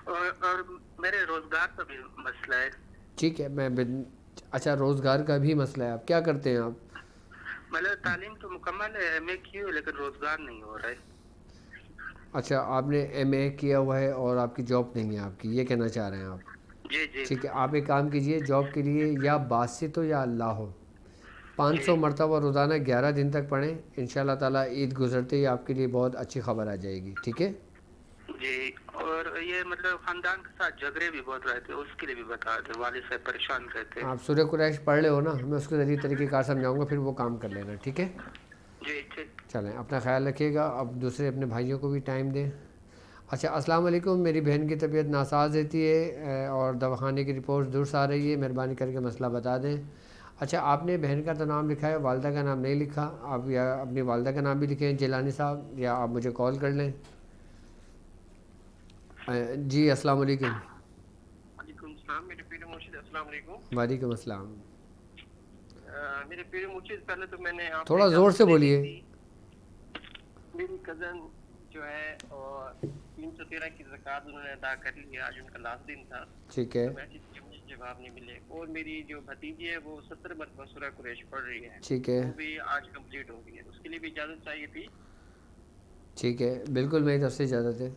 اور میرے روزگار کا بھی مسئلہ ہے. ٹھیک ہے اچھا روزگار کا بھی مسئلہ ہے. آپ کیا کرتے ہیں آپ؟ مطلب تعلیم تو مکمل ہے، ایم اے کی ہے لیکن روزگار نہیں ہو رہا ہے. اچھا آپ نے ایم اے کیا ہوا ہے اور آپ کی جاب نہیں ہے آپ کی، یہ کہنا چاہ رہے ہیں آپ؟ جی جی. ٹھیک ہے آپ ایک کام کیجئے، جاب کے لیے یا باسط ہو یا اللہ ہو 500 مرتبہ روزانہ 11 دن تک پڑھیں. انشاءاللہ تعالیٰ عید گزرتے ہی آپ کے لیے بہت اچھی خبر آ جائے گی. ٹھیک ہے جی. اور یہ مطلب خاندان کے ساتھ جھگڑے بھی بہت رہتے، اس کے لیے بھی بتا دیں، والد صاحب پریشان رہتے. آپ سورہ قریش پڑھ لے ہو نا، میں اس کے ذریعے طریقہ کار سمجھاؤں گا، پھر وہ کام کر لینا. ٹھیک ہے جی ٹھیک. چلیں اپنا خیال رکھیے گا. اب دوسرے اپنے بھائیوں کو بھی ٹائم دیں. اچھا السلام علیکم. میری بہن کی طبیعت ناساز رہتی ہے اور دواخانے کی رپورٹ درست آ رہی ہے، مہربانی کر کے مسئلہ بتا دیں. اچھا آپ نے بہن کا تو نام لکھا ہے، والدہ کا نام نہیں لکھا. آپ یا اپنی والدہ کا نام بھی لکھیں جیلانی صاحب، یا آپ مجھے کال کر لیں. جی السلام علیکم. وعلیکم السلام. میرے پیر مرشد السلام علیکم. وعلیکم السلام. میرے پیر مرشد پہلے تو میں نے تھوڑا زور سے بولیے. میری کزن جو ہے 313 کی زکوٰۃ انہوں نے ادا کر لی ہے، آج ان کا لاسٹ دن تھا. ٹھیک ہے مجھے جواب نہیں ملے. اور میری جو بھتیجی ہے وہ 70 مرتبہ سورہ قریش پڑھ رہی ہے، ٹھیک ہے وہ بھی آج کمپلیٹ ہو گئی ہے. اس کے لیے بھی اجازت چاہیے تھی. ٹھیک ہے بالکل میری طرف سے اجازت ہے.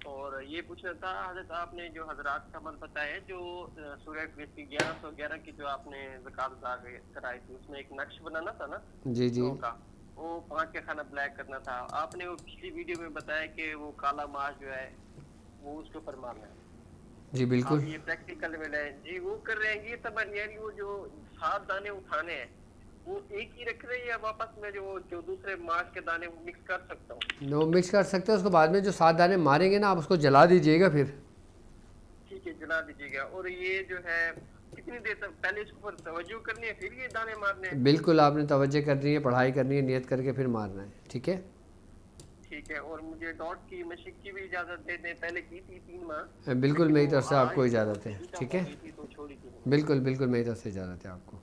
اور یہ پوچھنا تھا حضرت، آپ نے جو حضرات کا عمل بتایا ہے، جو سورہ قریش کی 1111 کی جو آپ نے زکوٰۃ ادا کرائی تھی، اس میں ایک نقش بنانا تھا نا جی جی وہ 5 کا کھانا بلیک کرنا تھا. آپ نے وہ پچھلی ویڈیو میں بتایا کہ وہ کالا ماش جو ہے وہ اس کے اوپر مارنا ہے. جی بالکل یہ پریکٹیکل میں ہے جی وہ کر رہے ہیں. یہ تب یعنی وہ جو 7 دانے اٹھانے ہیں وہ ایک ہی رکھ رہے ہیں یا واپس میں جو دوسرے ماش کے دانے وہ مکس کر سکتا ہوں؟ وہ مکس کر سکتے ہیں. اس کو بعد میں جو 7 دانے ماریں گے نا آپ اس کو جلا دیجئے گا. پھر ٹھیک ہے جلا دیجیے گا. اور یہ جو ہے کتنی دیر تک پہلے اس کو توجہ کرنی ہے پھر یہ دانے مارنے ہیں؟ بالکل آپ نے توجہ کرنی ہے، پڑھائی کرنی ہے، نیت کر کے پھر مارنا ہے. ٹھیک ہے ٹھیک ہے. اور مجھے ڈاٹ کی مشق کی بھی اجازت دے دیں، پہلے کی تھی 3 ماہ. بالکل میری طرف سے آپ کو اجازت ہے. ٹھیک ہے تو چھوڑی تھی. بالکل بالکل میری طرف سے اجازت ہے آپ کو.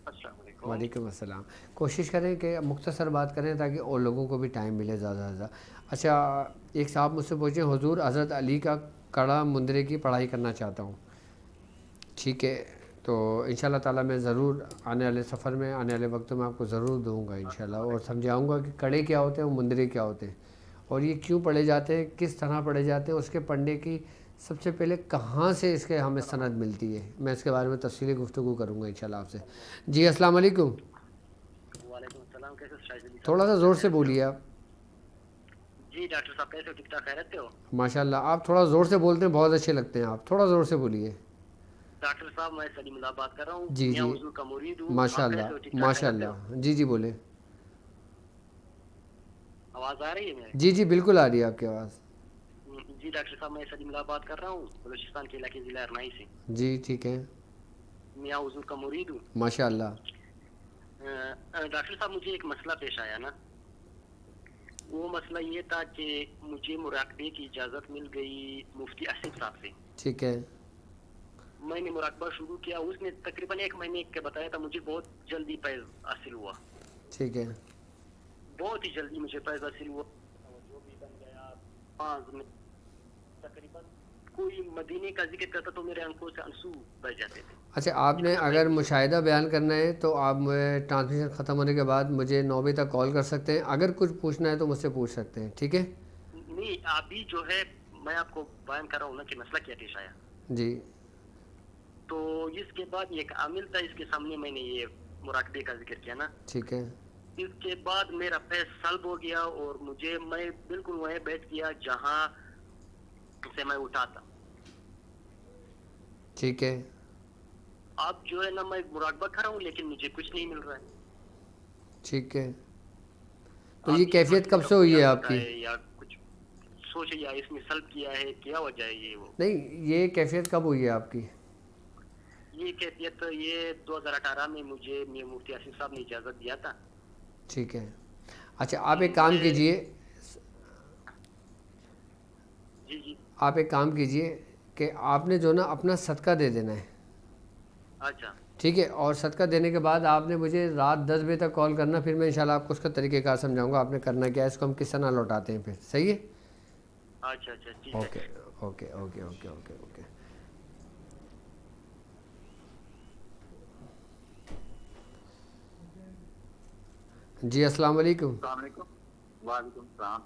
السلام علیکم. وعلیکم السلام. کوشش کریں کہ مختصر بات کریں تاکہ اور لوگوں کو بھی ٹائم ملے زیادہ سے زیادہ. اچھا ایک صاحب مجھ سے پوچھیں، حضور حضرت علی کا کڑا مندرے کی پڑھائی کرنا چاہتا ہوں. ٹھیک ہے تو انشاءاللہ تعالیٰ میں ضرور آنے والے سفر میں، آنے والے وقتوں میں آپ کو ضرور دوں گا انشاءاللہ، اور سمجھاؤں گا کہ کڑے کیا ہوتے ہیں اور مندرے کیا ہوتے ہیں اور یہ کیوں پڑھے جاتے ہیں، کس طرح پڑھے جاتے ہیں، اس کے پڑھنے کی سب سے پہلے کہاں سے اس کے ہمیں سند ملتی ہے. میں اس کے بارے میں تفصیلی گفتگو کروں گا انشاءاللہ آپ سے. جی السلام علیکم. وعلیکم السلام. کیسے تھوڑا سا زور سے بولیے آپ. جی ڈاکٹر صاحب کیسے ٹھیک ٹھاک خیریت سے ہو؟ ماشاء اللہ آپ تھوڑا زور سے بولتے ہیں، بہت اچھے لگتے ہیں آپ. تھوڑا زور سے بولیے. ڈاکٹر صاحب میں سلیم اللہ بات کر رہا ہوں. جی جی حضور کا مرید ہوں. ماشاء اللہ ماشاء اللہ. جی جی بولے. آواز آ رہی ہے میری؟ جی جی بالکل آ رہی ہے آپ کی آواز. جی ڈاکٹر صاحب میں سلیم اللہ بات کر رہا ہوں بلوچستان کے علاقے ضلع ارنائی سے. جی ٹھیک ہے. میاں حضور کا مرید ہوں. ماشاء اللہ. ڈاکٹر صاحب مجھے ایک مسئلہ پیش آیا نا، وہ مسئلہ یہ تھا کہ مجھے مراقبے کی اجازت مل گئی مفتی آصف صاحب سے. ٹھیک ہے. میں نے مراقبہ شروع کیا. اس نے تقریباً 1 مہینے کے بتایا تھا. مجھے بہت جلدی فیض حاصل ہوا, ٹھیک ہے. بہت ہی جلدی مجھے فیض حاصل ہوا. جو بھی بن گیا 5 میں تقریباً. کوئی مدینے کا ذکر کرتا تو میرے آنکھوں سے آنسو بہ جاتے تھے. اچھا آپ نے اگر مشاہدہ بیان کرنا ہے تو آپ ٹرانسمیشن ختم ہونے کے بعد مجھے 9 بجے تک کال کر سکتے ہیں. اگر کچھ پوچھنا ہے تو مجھ سے پوچھ سکتے ہیں, ٹھیک ہے. نہیں ابھی جو ہے میں آپ کو بیان کر رہا ہوں نا کہ مسئلہ کیا پیش آیا. جی تو اس کے بعد ایک عامل تھا, اس کے سامنے میں نے یہ مراقبے کا ذکر کیا نا. ٹھیک ہے. اس کے بعد میرا فیض سلب ہو گیا اور میں بالکل وہیں بیٹھ گیا جہاں سے میں اٹھا تھا. ٹھیک ہے. اب جو ہے نا میں مراقبہ کر رہا ہوں لیکن مجھے کچھ نہیں مل رہا ہے. ٹھیک ہے. تو یہ کیفیت کب سے ہوئی ہے آپ کی؟ یا کچھ سوچے یا اس میں سلب کیا ہے, کیا وجہ ہے یہ؟ وہ نہیں, یہ کیفیت کب ہوئی ہے آپ کی؟ یہ کیفیت یہ 2018 میں مجھے مفتی آصف صاحب نے اجازت دیا تھا. ٹھیک ہے. اچھا آپ ایک کام کیجئے, جی آپ ایک کام کیجئے کہ آپ نے جو نا اپنا صدقہ دے دینا ہے. اچھا ٹھیک ہے. اور صدقہ دینے کے بعد آپ نے مجھے رات 10 بجے تک کال کرنا, پھر میں انشاءاللہ آپ کو اس کا طریقہ کار سمجھاؤں گا آپ نے کرنا کیا ہے, اس کو ہم کس طرح لوٹاتے ہیں پھر. صحیح ہے. اچھا ٹھیک ہے. Okay okay okay okay okay okay. جی السلام علیکم. السلام علیکم. وعلیکم السلام.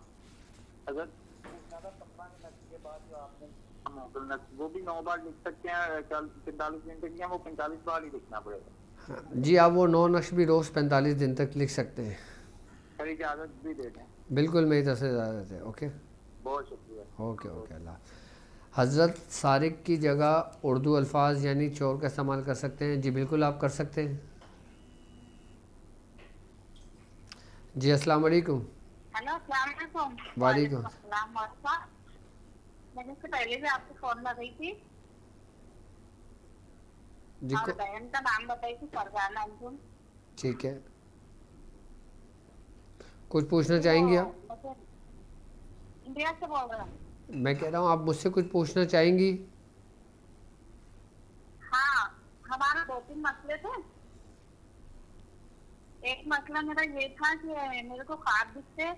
اگر وہ بھی 9 بار لکھ سکتے ہیں 45 دن تک, یا وہ 45 بار ہی لکھنا پڑے گا؟ جی آپ وہ 9 نقش بھی روز 45 دن تک لکھ سکتے ہیں. سر اجازت بھی دے دیں. بالکل میری طرف سے اجازت ہے. اوکے بہت شکریہ. Okay okay. اللہ. حضرت سارق کی جگہ اردو الفاظ یعنی چور کا استعمال کر سکتے ہیں؟ جی بالکل آپ کر سکتے ہیں. جی السلام علیکم. ہیلو السلام علیکم. وعلیکم السلام. میں نے اس سے پہلے بھی آپ کو فون لگائی تھی جی اور بہن کا نام بتائی تھی فرزانہ انجم. ٹھیک ہے. کچھ پوچھنا چاہیں گی آپ؟ انڈیا سے بول رہا ہوں. میں کہہ رہا ہوں آپ مجھ سے کچھ پوچھنا چاہیں گی؟ ہاں ہمارا 2-3 مسئلے تھے. ایک مسئلہ میرا یہ تھا کہ میرے کو خواب دکھتے,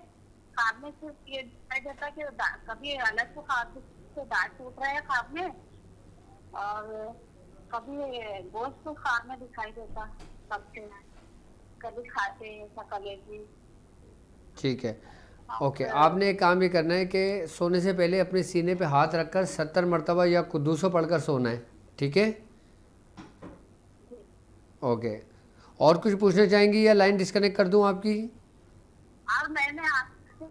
خواب میں صرف یہ دکھائی دیتا کہ کبھی الگ سے خواب سے دانت ٹوٹ رہا ہے خواب میں, اور کبھی گوشت کو خواب میں دکھائی دیتا سب سے, کبھی کھاتے ایسا کلیجی. ٹھیک ہے. اوکے. آپ نے ایک کام یہ کرنا ہے کہ سونے سے پہلے اپنے سینے پہ ہاتھ رکھ کر 70 مرتبہ یا قدوسو پڑھ کر سونا ہے. ٹھیک ہے. اوکے. اور کچھ پوچھنا چاہیں گی یا لائن ڈسکنیکٹ کر دوں آپ کی؟ اور میں نے آپ سے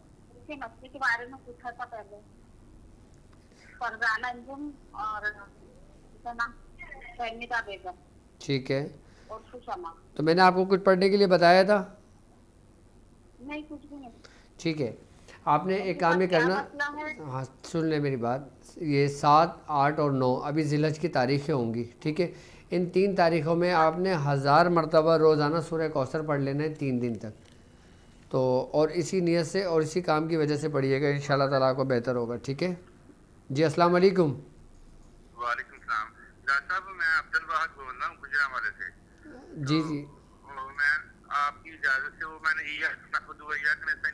مسئلے کے بارے میں پوچھا تھا پہلے, فرزانہ انجم اور فہمیدہ بیگم. ٹھیک ہے. اور سشما. تو میں نے آپ کو کچھ پڑھنے کے لیے بتایا تھا؟ نہیں کچھ بھی نہیں. ٹھیک ہے. آپ نے ایک کام یہ کرنا, ہاں سن لیں میری بات. یہ 7, 8 اور 9 ابھی ذی الحج کی تاریخیں ہوں گی. ٹھیک ہے. ان 3 تاریخوں میں آپ نے 1000 مرتبہ روزانہ سورہ کوثر پڑھ لینا ہے 3 دن تک. تو اور اسی نیت سے اور اسی کام کی وجہ سے پڑھیے گا, انشاءاللہ تعالیٰ کو بہتر ہوگا. ٹھیک ہے. جی السلام علیکم. وعلیکم السلام. ڈاکٹر صاحب میں عبد الواحد بول رہا ہوں گجرا والے سے. جی جی. میں آپ کی اجازت سے وہ میں نے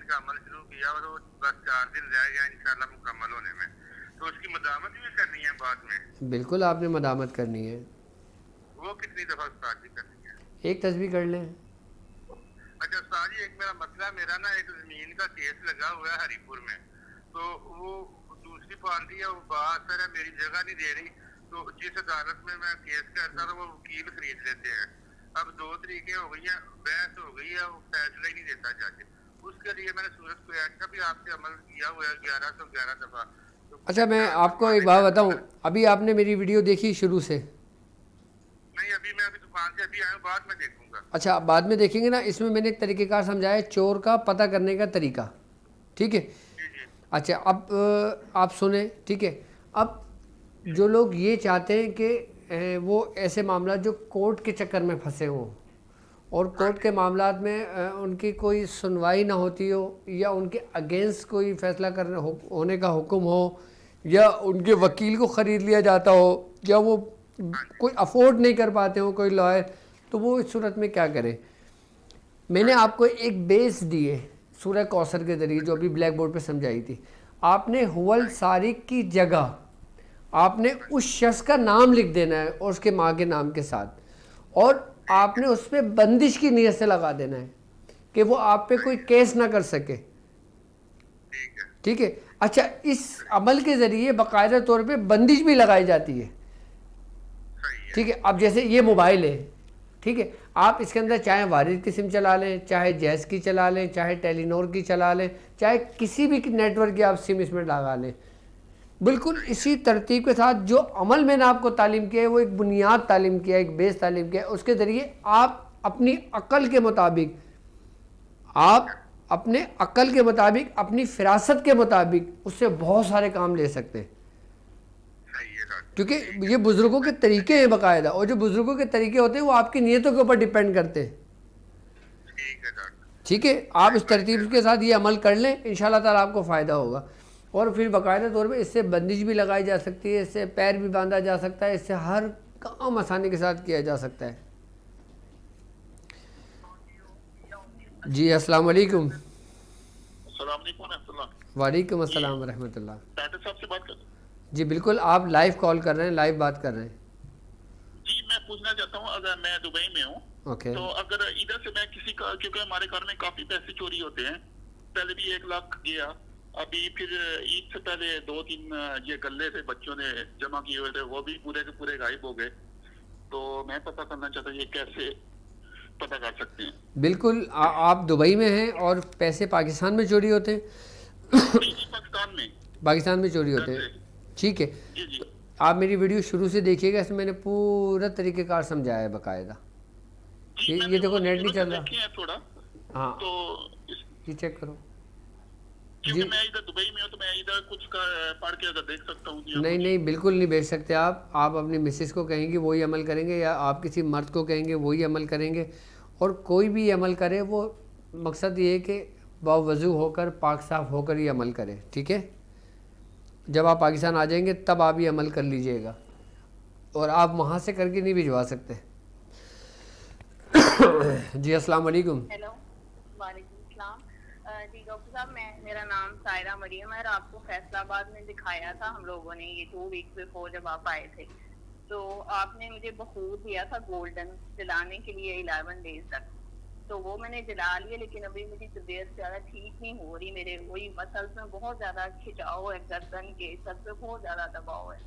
کا عمل شروع کیا اور وہ بس 4 دن رہ گیا انشاءاللہ مکمل ہونے میں, تو اس کی مداومت بھی کرنی ہے بعد میں؟ بالکل آپ نے مداومت کرنی ہے. وہ کتنی دفعہ استاد جی کرنی ہے؟ ایک تسبیح کر لیں. اچھا استاد جی ایک میرا مسئلہ, میرا نا ایک زمین کا کیس لگا ہوا ہے ہری پور میں, تو وہ دوسری پارٹی ہے وہ بات ہے میری جگہ نہیں دے رہی, تو جس عدالت میں میں کیس کرتا تھا وہ وکیل خرید لیتے ہیں. اب 2 طریقے ہو گئی ہیں, بحث ہو گئی ہے, وہ فیصلہ ہی نہیں دیتا جج. اس کے لیے میں نے صورت کو ایسا بھی آپ سے عمل کیا ہوا ہے 1111 دفعہ. اچھا میں آپ کو ایک بات بتاؤں, ابھی آپ نے میری ویڈیو دیکھی شروع سے؟ نہیں ابھی میں دکان سے ابھی آیا ہوں, بعد میں دیکھوں گا. اچھا بعد میں دیکھیں گے نا. اس میں نے ایک طریقہ کار سمجھایا ہے چور کا پتہ کرنے کا طریقہ. ٹھیک ہے. اچھا اب آپ سنیں. ٹھیک ہے. اب جو لوگ یہ چاہتے ہیں کہ وہ ایسے معاملات جو کورٹ کے چکر میں پھنسے ہوں اور کورٹ کے معاملات میں ان کی کوئی سنوائی نہ ہوتی ہو, یا ان کے اگینسٹ کوئی فیصلہ کرنے ہونے کا حکم ہو, یا ان کے وکیل کو خرید لیا جاتا ہو, یا وہ کوئی افورڈ نہیں کر پاتے ہوں کوئی لائر، تو وہ اس صورت میں کیا کرے؟ میں نے آپ کو ایک بیس دی ہے سورہ کوثر کے ذریعے جو ابھی بلیک بورڈ پہ سمجھائی تھی. آپ نے ہول سارق کی جگہ آپ نے اس شخص کا نام لکھ دینا ہے اور اس کے ماں کے نام کے ساتھ، اور آپ نے اس پہ بندش کی نیت سے لگا دینا ہے کہ وہ آپ پہ کوئی کیس نہ کر سکے. ٹھیک ہے. اچھا، اس عمل کے ذریعے باقاعدہ طور پہ بندش بھی لگائی جاتی ہے. ٹھیک ہے. اب جیسے یہ موبائل ہے، ٹھیک ہے، آپ اس کے اندر چاہے وارد کی سم چلا لیں، چاہے جیز کی چلا لیں، چاہے ٹیلی نور کی چلا لیں، چاہے کسی بھی نیٹ ورک کی آپ سم اس میں لگا لیں. بالکل اسی ترتیب کے ساتھ جو عمل میں نے آپ کو تعلیم کیا ہے، وہ ایک بنیاد تعلیم کیا ہے، ایک بیس تعلیم کیا ہے. اس کے ذریعے آپ اپنی عقل کے مطابق، آپ اپنے عقل کے مطابق، اپنی فراست کے مطابق اس سے بہت سارے کام لے سکتے ہیں. کیونکہ یہ بزرگوں کے طریقے ہیں باقاعدہ، اور جو بزرگوں کے طریقے ہوتے ہیں وہ آپ کی نیتوں کے اوپر ڈیپینڈ کرتے ہیں. ٹھیک ہے. آپ اس ترتیب کے ساتھ یہ عمل کر لیں، انشاءاللہ تعالیٰ آپ کو فائدہ ہوگا. اور پھر باقاعدہ طور پہ اس سے بندش بھی لگائی جا سکتی ہے، اس سے پیر بھی باندھا جا سکتا ہے، اس سے ہر کام آسانی کے ساتھ کیا جا سکتا ہے. جی السلام علیکم. السلام علیکم ورحمۃ اللہ. وعلیکم السلام ورحمۃ اللہ. ڈاکٹر صاحب سے بات کر. جی بالکل، آپ لائیو کال کر رہے ہیں، لائیو بات کر رہے ہیں. جی میں پوچھنا چاہتا ہوں، اگر میں دبئی میں ہوں اوکے. تو اگر ادھر سے میں کسی کا، کیونکہ ہمارے گھر میں کافی پیسے چوری ہوتے ہیں، پہلے بھی 1 لاکھ گیا، ابھی پھر عید سے پہلے 2-3 یہ گلے تھے بچوں نے جمع کیے ہوئے تھے، وہ بھی پورے کے پورے غائب ہو گئے. تو میں پتہ کرنا چاہتا ہوں یہ کیسے پتہ کر سکتے ہیں؟ بالکل، آپ دبئی میں ہیں اور پیسے پاکستان میں چوری ہوتے ہیں؟ پاکستان میں. پاکستان میں چوری ہوتے ہیں. ٹھیک ہے. جی جی. آپ میری ویڈیو شروع سے دیکھیے گا، اس میں میں نے پورا طریقہ کار سمجھایا ہے باقاعدہ. یہ دیکھو نیٹ نہیں چل رہا. تھوڑا ہاں تو یہ چیک کرو. کیونکہ میں ادھر دبئی میں ہوں تو میں ادھر کچھ پڑھ کے اگر دیکھ سکتا ہوں. نہیں نہیں، بالکل نہیں بیچ سکتے آپ اپنی مسز کو کہیں گے وہی عمل کریں گے، یا آپ کسی مرد کو کہیں گے وہی عمل کریں گے. اور کوئی بھی عمل کرے وہ مقصد یہ ہے کہ باوضو ہو کر، پاک صاف ہو کر یہ عمل کرے. ٹھیک ہے. جب آپ پاکستان آ جائیں گے تب آپ یہ عمل کر لیجئے گا، اور آپ وہاں سے کر کے نہیں بھجوا سکتے. جی السلام علیکم. ہیلو، وعلیکم السلام. جی ڈاکٹر صاحب، میرا نام سائرہ مریم ہے، اور آپ کو فیصل آباد میں دکھایا تھا ہم لوگوں نے یہ 2 ویک بیفور جب آپ آئے تھے. تو آپ نے مجھے بخور دیا تھا گولڈن جلانے کے لیے 11 days تک. تو وہ میں نے جلا لیا، لیکن ابھی میری طبیعت زیادہ ٹھیک نہیں ہو رہی. میرے وہی مسلس میں بہت زیادہ کھچاؤ ہے، گردن کے سب پہ بہت زیادہ دباؤ ہے.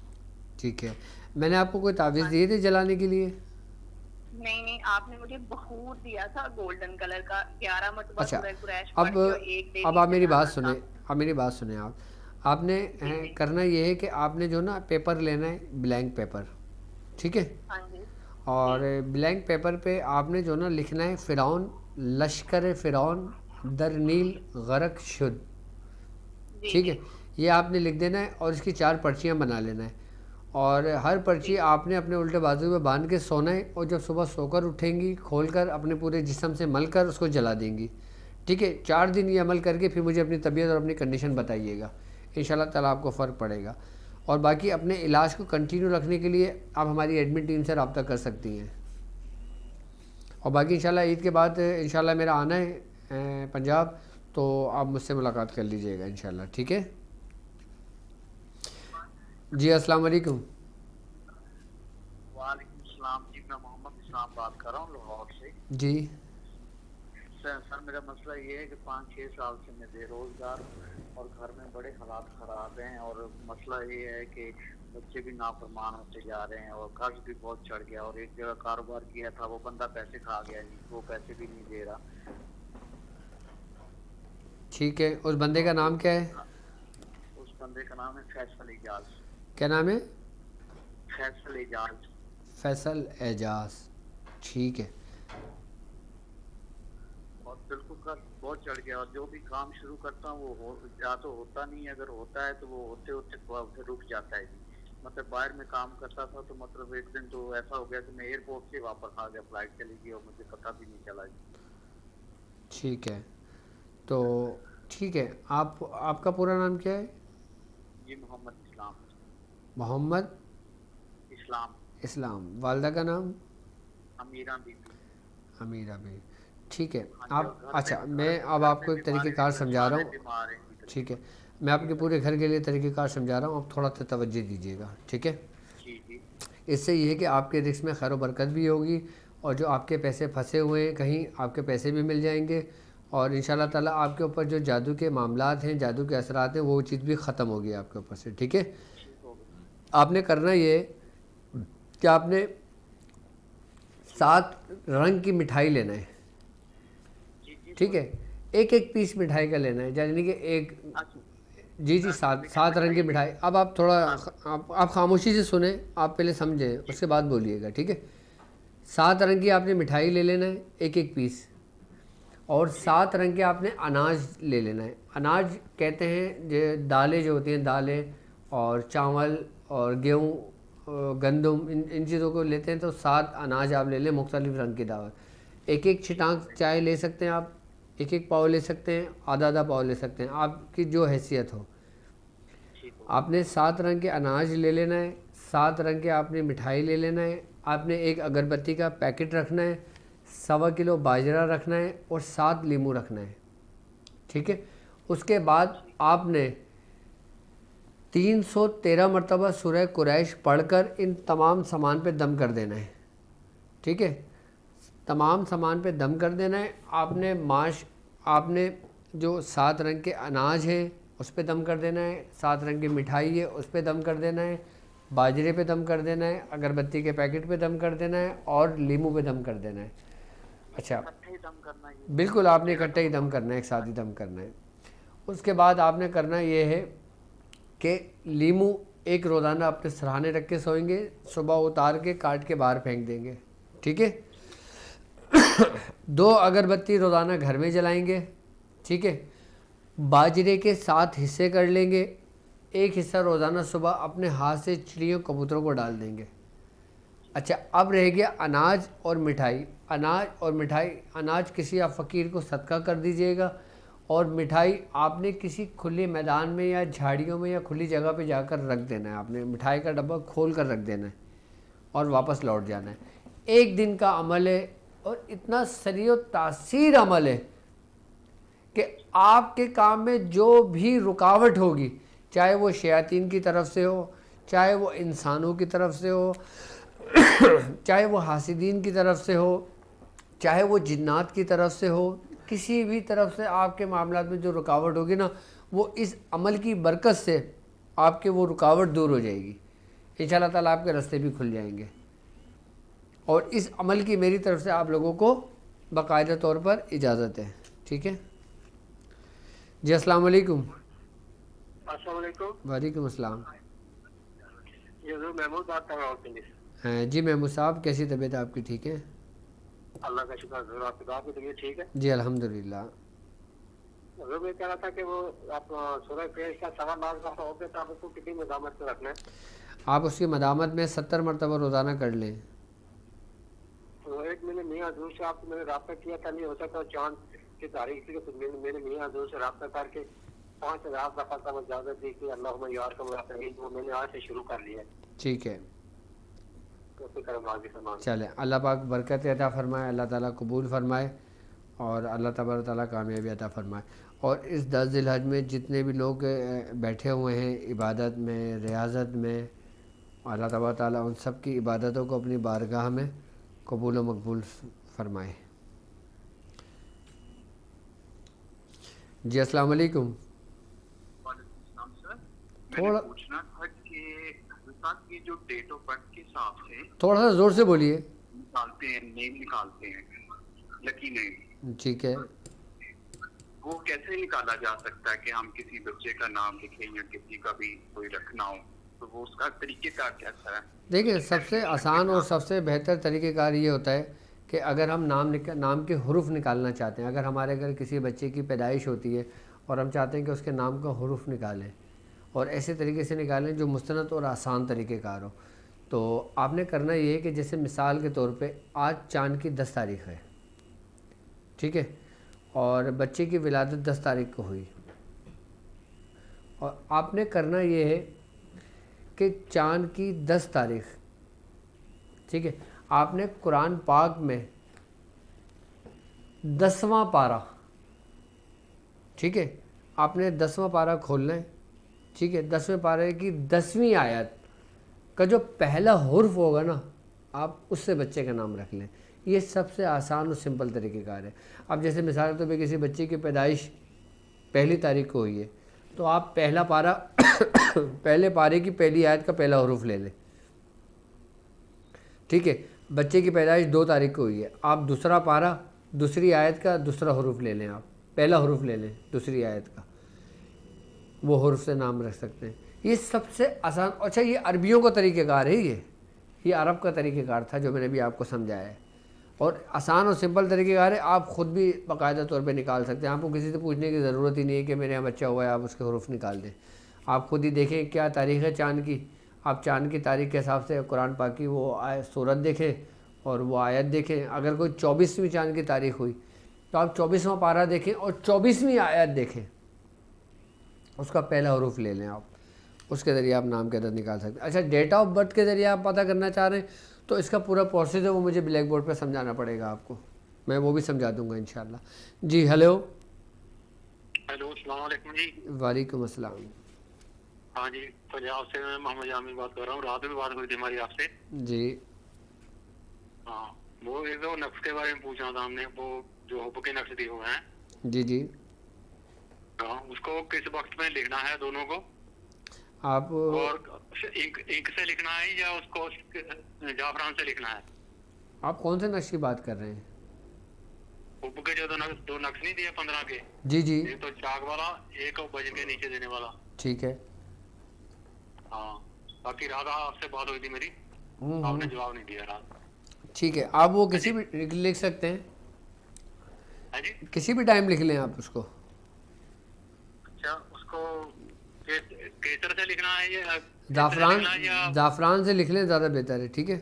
ٹھیک ہے. میں نے آپ کو کوئی تعویذ دیے تھے جلانے کے لیے؟ نہیں، آپ نے مجھے بخور دیا تھا گولڈن کلر کا 11 مرتبہ اچھا. سورہ قریش اب پڑھ کے، اور ایک ڈے آپ میری بات سنیں، آپ نے کرنا یہ ہے کہ آپ نے جو نا پیپر لینا ہے، بلینک پیپر. ٹھیک ہے. ہاں جی. اور بلینک پیپر پہ آپ نے جو نا لکھنا ہے فرعون، لشکر فرعون در نیل غرق شد. ٹھیک ہے. یہ آپ نے لکھ دینا ہے، اور اس کی 4 پرچیاں بنا لینا ہے. اور ہر پرچی آپ نے اپنے الٹے بازو میں باندھ کے سونا ہے، اور جب صبح سو کر اٹھیں گی کھول کر اپنے پورے جسم سے مل کر اس کو جلا دیں گی. ٹھیک ہے. 4 دن یہ عمل کر کے پھر مجھے اپنی طبیعت اور اپنی کنڈیشن بتائیے گا، انشاءاللہ تعالیٰ آپ کو فرق پڑے گا. اور باقی اپنے علاج کو کنٹینیو رکھنے کے لیے آپ ہماری ایڈمن ٹیم سے رابطہ کر سکتی ہیں. اور باقی انشاءاللہ عید کے بعد انشاءاللہ میرا آنا ہے پنجاب، تو آپ مجھ سے ملاقات کر لیجئے گا انشاءاللہ. ٹھیک ہے. جی السلام علیکم. وعلیکم السلام. جی میں محمد اسلام بات کر رہا ہوں لاہور سے. جی سر میرا مسئلہ یہ ہے کہ 5-6 سال سے میں بے روزگار ہوں، اور گھر میں بڑے حالات خراب ہیں، اور مسئلہ یہ ہے کہ بچے بھی نافرمان ہوتے جا رہے ہیں، اور قرض بھی بہت چڑھ گیا، اور ایک جگہ کاروبار کیا تھا وہ بندہ پیسے کھا گیا جی، وہ پیسے بھی نہیں دے رہا. ٹھیک ہے. اس بندے کا نام کیا ہے؟ اس بندے کا نام ہے فیصل اعجاز. کیا نام ہے؟ فیصل اعجاز. فیصل اعجاز. ٹھیک ہے. اور بالکل قرض بہت چڑھ گیا، اور جو بھی کام شروع کرتا ہوں وہ یا تو ہوتا نہیں، اگر ہوتا ہے تو وہ ہوتے ہوتے رک جاتا ہے جی. مطلب باہر میں کام کرتا تھا، تو مطلب ایک دن تو ایسا ہو گیا کہ میں ایئرپورٹ سے واپس آ گیا، فلائٹ چلی گئی اور مجھے پتہ بھی نہیں چلا جی. ٹھیک ہے. تو ٹھیک ہے. آپ کا پورا نام کیا ہے؟ جی محمد اسلام. محمد اسلام. اسلام. والدہ کا نام؟ امیرہ بی بی. امیرہ بی. ٹھیک ہے. آپ اچھا میں اب آپ کو ایک طریقہ کار سمجھا رہا ہوں. بیمار ہیں. ٹھیک ہے, میں آپ کے پورے گھر کے لیے طریقہ کار سمجھا رہا ہوں, آپ تھوڑا سا توجہ دیجیے گا. ٹھیک ہے. جی جی. اس سے یہ ہے کہ آپ کے رزق میں خیر و برکت بھی ہوگی, اور جو آپ کے پیسے پھنسے ہوئے ہیں کہیں, آپ کے پیسے بھی مل جائیں گے, اور انشاءاللہ تعالیٰ آپ کے اوپر جو جادو کے معاملات ہیں, جادو کے اثرات ہیں, وہ چیز بھی ختم ہوگی آپ کے اوپر سے. ٹھیک ہے. آپ نے کرنا یہ کہ آپ نے 7 رنگ کی مٹھائی لینا ہے. ٹھیک ہے. ایک پیس مٹھائی کا لینا ہے, یعنی کہ ایک, جی 7 رنگ کی مٹھائی. اب آپ تھوڑا آپ خاموشی سے سنیں, آپ پہلے سمجھیں اس کے بعد بولیے گا. ٹھیک ہے. 7 رنگ کی آپ نے مٹھائی لے لینا ہے, ایک پیس, اور 7 رنگ کے آپ نے اناج لے لینا ہے. اناج کہتے ہیں جو دالیں جو ہوتی ہیں, دالیں اور چاول اور گیہوں, گندم, ان چیزوں کو لیتے ہیں. تو 7 اناج آپ لے لیں, مختلف رنگ کی دعوت. ایک چھٹانک چائے لے سکتے ہیں آپ, ایک پاؤ لے سکتے ہیں, آدھا پاؤ لے سکتے ہیں, آپ کی جو حیثیت ہو. آپ نے 7 رنگ کے اناج لے لینا ہے, 7 رنگ کے آپ نے مٹھائی لے لینا ہے. آپ نے ایک اگربتی کا پیکٹ رکھنا ہے, 1.25 کلو باجرہ رکھنا ہے, اور 7 لیمو رکھنا ہے. ٹھیک ہے. اس کے بعد آپ نے 313 مرتبہ سورہ قریش پڑھ کر ان تمام سامان پہ دم کر دینا ہے. ٹھیک ہے. تمام سامان پہ دم کر دینا ہے. آپ نے جو 7 رنگ کے اناج ہیں اس پہ دم کر دینا ہے, 7 رنگ کی مٹھائی ہے اس پہ دم کر دینا ہے, باجرے پہ دم کر دینا ہے, اگربتی کے پیکٹ پہ دم کر دینا ہے, اور لیمو پہ دم کر دینا ہے. اچھا بالکل, آپ نے اکٹھے ہی دم کرنا ہے, ایک ساتھ ہی دم کرنا ہے. اس کے بعد آپ نے کرنا یہ ہے کہ لیمو ایک روزانہ اپنے سرہانے رکھ کے سوئیں گے, صبح اتار کے کاٹ کے باہر پھینک دیں گے. ٹھیک ہے. 2 اگربتی روزانہ گھر میں جلائیں گے. ٹھیک ہے. باجرے کے 7 حصے کر لیں گے, ایک حصہ روزانہ صبح اپنے ہاتھ سے چڑیوں کبوتروں کو ڈال دیں گے. اچھا, اب رہ گیا اناج اور مٹھائی. اناج کسی آپ فقیر کو صدقہ کر دیجئے گا, اور مٹھائی آپ نے کسی کھلے میدان میں یا جھاڑیوں میں یا کھلی جگہ پہ جا کر رکھ دینا ہے. آپ نے مٹھائی کا ڈبہ کھول کر رکھ دینا ہے اور واپس لوٹ جانا ہے. 1 دن کا عمل ہے, اور اتنا سریع و تاثیر عمل ہے کہ آپ کے کام میں جو بھی رکاوٹ ہوگی, چاہے وہ شیاطین کی طرف سے ہو, چاہے وہ انسانوں کی طرف سے ہو, چاہے وہ حاسدین کی طرف سے ہو, چاہے وہ جنات کی طرف سے ہو, کسی بھی طرف سے آپ کے معاملات میں جو رکاوٹ ہوگی نا, وہ اس عمل کی برکت سے آپ کے وہ رکاوٹ دور ہو جائے گی. انشاءاللہ تعالیٰ آپ کے راستے بھی کھل جائیں گے. اور اس عمل کی میری طرف سے آپ لوگوں کو باقاعدہ طور پر اجازت ہے. ٹھیک ہے جی. السلام علیکم. السلام علیکم. وعلیکم السلام. یہ محمود بات کر رہا ہوں. جی محمود صاحب, کیسی طبیعت آپ کی؟ ٹھیک ہے, اللہ کا شکر. ضرور آپ کی طبیعت ٹھیک ہے؟ جی الحمدللہ. ضرور میں کہہ رہا تھا کہ وہ آپ سورہ قریش کا سوا ناز کا ہو گیا, تو آپ اس کو کتنی مدامت سے رکھنا ہے؟ آپ اس کی مدامت میں 70 مرتبہ روزانہ کر لیں. تو ایک میں نے میاں حضور سے آپ کو میں نے رابطہ کیا تھا, نہیں ہو سکتا چاند کی تاریخ تھی, تو میں نے میاں حضور سے رابطہ کر کے 5000 دفعہ کا اجازت دی کہ اللہم یا ارحم الراحمین, وہ میں نے آج سے شروع کر لیا. ٹھیک ہے, تو فکر ماضی فرمان. چلیں, اللہ پاک برکت عطا فرمائے, اللہ تعالیٰ قبول فرمائے, اور اللہ تبارک تعالیٰ کامیابی عطا فرمائے. اور اس 10 ذی الحج میں جتنے بھی لوگ بیٹھے ہوئے ہیں عبادت میں, ریاضت میں, اللہ تبارک تعالیٰ ان سب کی عبادتوں کو اپنی بارگاہ میں قبول و مقبول فرمائے. جی السلام علیکم. تھوڑا پوچھنا تھا کہ کی جو ڈیٹ آف برتھ کے حساب سے تھوڑا سا زور سے بولیے. نکالتے ہیں, نیم نکالتے ہیں, لکی نیم, ٹھیک ہے, وہ کیسے نکالا جا سکتا ہے کہ ہم کسی بچے کا نام لکھیں یا کسی کا بھی کوئی رکھنا ہو, تو وہ اس کا طریقہ کار کیسا ہے؟ دیکھیں, سب سے آسان اور سب سے بہتر طریقہ کار یہ ہوتا ہے کہ اگر ہم نام کے حروف نکالنا چاہتے ہیں, اگر ہمارے گھر کسی بچے کی پیدائش ہوتی ہے اور ہم چاہتے ہیں کہ اس کے نام کا حروف نکالیں, اور ایسے طریقے سے نکالیں جو مستند اور آسان طریقہ کار ہو, تو آپ نے کرنا یہ ہے کہ جیسے مثال کے طور پہ آج چاند کی 10 تاریخ ہے, ٹھیک ہے, اور بچے کی ولادت 10 تاریخ کو ہوئی, اور آپ نے کرنا یہ ہے کہ چاند کی 10 تاریخ ٹھیک ہے. آپ نے قرآن پاک میں 10واں پارہ, ٹھیک ہے, آپ نے 10واں پارہ کھولنا ہے, ٹھیک ہے. 10ویں پارے کی 10ویں آیت کا جو پہلا حرف ہوگا نا, آپ اس سے بچے کا نام رکھ لیں. یہ سب سے آسان اور سمپل طریقہ کار ہے. اب جیسے مثال کے طور پہ کسی بچے کی پیدائش 1 تاریخ کو ہوئی ہے, تو آپ پہلا پارہ پہلے پارے کی پہلی آیت کا پہلا حرف لے لیں, ٹھیک ہے. بچے کی پیدائش 2 تاریخ کو ہوئی ہے, آپ دوسرا پارہ دوسری آیت کا دوسرا حرف لے لیں, آپ پہلا حرف لے لیں دوسری آیت کا, وہ حرف سے نام رکھ سکتے ہیں. یہ سب سے آسان. اچھا, یہ عربیوں کا طریقہ کار ہے, یہ عرب کا طریقہ کار تھا جو میں نے بھی آپ کو سمجھایا ہے, اور آسان اور سمپل طریقہ کار ہے. آپ خود بھی باقاعدہ طور پہ نکال سکتے ہیں. آپ کو کسی سے پوچھنے کی ضرورت ہی نہیں ہے کہ میرے یہاں بچہ ہوا ہے آپ اس کے حروف نکال دیں. آپ خود ہی دیکھیں کیا تاریخ ہے چاند کی, آپ چاند کی تاریخ کے حساب سے قرآن پاک کی وہ سورت دیکھیں اور وہ آیت دیکھیں. اگر کوئی 24ویں چاند کی تاریخ ہوئی تو آپ 24واں پارہ دیکھیں اور 24ویں آیت دیکھیں, اس کا پہلا حرف لے لیں, آپ اس کے ذریعے آپ نام کے عدد نکال سکتے ہیں. اچھا, ڈیٹ آف برتھ کے ذریعے آپ پتہ کرنا چاہ رہے ہیں تو اس کا پورا پروسیس ہے, وہ مجھے بلیک بورڈ پہ سمجھانا پڑے گا آپ کو, میں وہ بھی سمجھا دوں گا انشاءاللہ. جی ہیلو. ہیلو, السلام علیکم جی. وعلیکم السلام. ہاں جی, پنجاب سے میں محمد جامع بات کر رہا ہوں. رات میں بات ہوئی تھی ہماری آپ سے. جی ہاں, وہ ایک دو نقش کے بارے میں پوچھنا تھا ہم نے, وہ جو حب کے نقش دیے ہوئے ہیں. جی جی. ہاں, اس کو کس وقت میں لکھنا ہے دونوں کو, آپ اور انک سے لکھنا ہے یا اس کو جعفران سے لکھنا ہے؟ آپ کون سے نقش کی بات کر رہے ہیں؟ حب کے جو دو نقش نہیں دیے 15 کے, جی جی, ایک تو چاک والا, ایک بج کے نیچے دینے والا. ٹھیک ہے. ہاں, باقی رات آپ سے بات ہوئی تھی میری, آپ نے جواب نہیں دیا رات. ٹھیک ہے, آپ وہ کسی بھی لکھ سکتے ہیں, ہاں جی. کسی بھی ٹائم لکھ لیں آپ اس کو. اچھا, اس کو کیسر سے لکھنا ہے یا زعفران سے لکھ لیں, زیادہ بہتر ہے. ٹھیک ہے,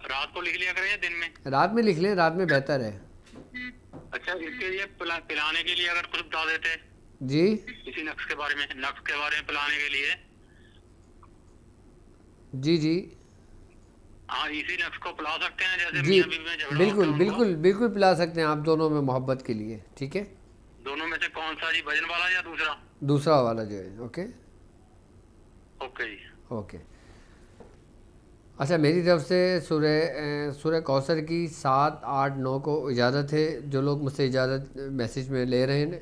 رات کو لکھ لیا کریں یا دن میں؟ رات میں لکھ لیں, رات میں بہتر ہے. اچھا, اس کے لیے پلانے کے لیے اگر کچھ بتا دیتے جی, اسی نقش کے بارے میں پلانے کے لیے. جی جی ہاں, اسی نقش کو پلا سکتے ہیں جیسے جی, میاں بیوی میں جھگڑا بالکل ہوتا ہے ان کو؟ بالکل بالکل پلا سکتے ہیں آپ دونوں میں محبت کے لیے. ٹھیک ہے, دونوں میں سے کون سا جی, بھجن والا یا دوسرا؟ دوسرا والا جو ہے. اوکے اوکے جی. اوکے. اچھا, میری طرف سے سورہ کوثر کی 7, 8, 9 کو اجازت ہے. جو لوگ مجھ سے اجازت میسیج میں لے رہے ہیں,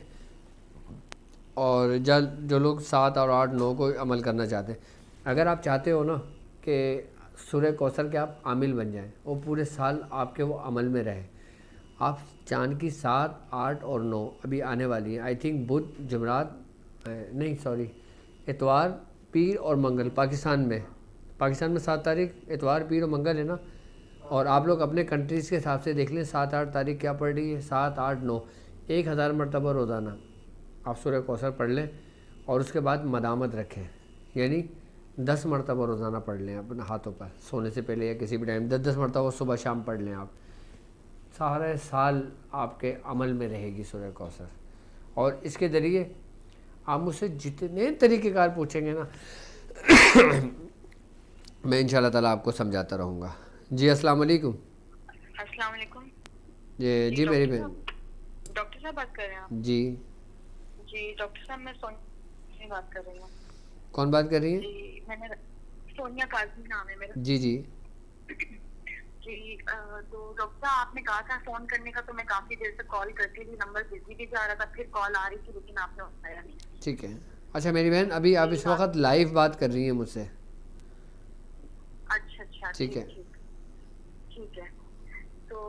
اور جو لوگ 7 اور 8, 9 کو عمل کرنا چاہتے ہیں, اگر آپ چاہتے ہو نا کہ سورہ کوثر کے آپ عامل بن جائیں اور پورے سال آپ کے وہ عمل میں رہے, آپ چاند کی 7, 8 اور 9 ابھی آنے والی ہیں. آئی تھنک بدھ, جمعرات, نہیں سوری, اتوار, پیر اور منگل. پاکستان میں 7 تاریخ اتوار, پیر اور منگل ہے نا. اور آپ لوگ اپنے کنٹریز کے حساب سے دیکھ لیں 7, 8 تاریخ کیا پڑ رہی ہے. 7, 8, 9 1000 مرتبہ روزانہ آپ سورہ کوثر پڑھ لیں, اور اس کے بعد مدامت رکھیں, یعنی 10 مرتبہ روزانہ پڑھ لیں اپنے ہاتھوں پر سونے سے پہلے یا کسی بھی ٹائم 10 مرتبہ صبح شام پڑھ لیں. آپ سارے سال آپ کے عمل میں رہے گی سورہ کوثر. اور اس کے ذریعے آپ مجھ سے جتنے طریقہ کار پوچھیں گے نا میں انشاءاللہ تعالیٰ آپ کو سمجھاتا رہوں گا. جی السلام علیکم. السلام علیکم. جی میری بہن. ڈاکٹر صاحب بات کر رہے ہیں آپ؟ جی جی ڈاکٹر صاحب, میں سونیا بات کر رہی ہوں. کون بات کر رہی ہیں؟ جی میں نے سونیا قاضی نام ہے میرا. جی جی جی, تو ڈاکٹر صاحب آپ نے کہا تھا فون کرنے کا, تو میں کافی دیر سے کال کرتی تھی, نمبر بزی بھی جا رہا تھا, پھر کال آ رہی تھی لیکن آپ نے اٹھایا نہیں. ٹھیک ہے. اچھا میری بہن, ابھی آپ اس وقت لائیو بات کر رہی ہیں مجھ سے. اچھا ٹھیک ہے. ٹھیک ہے. تو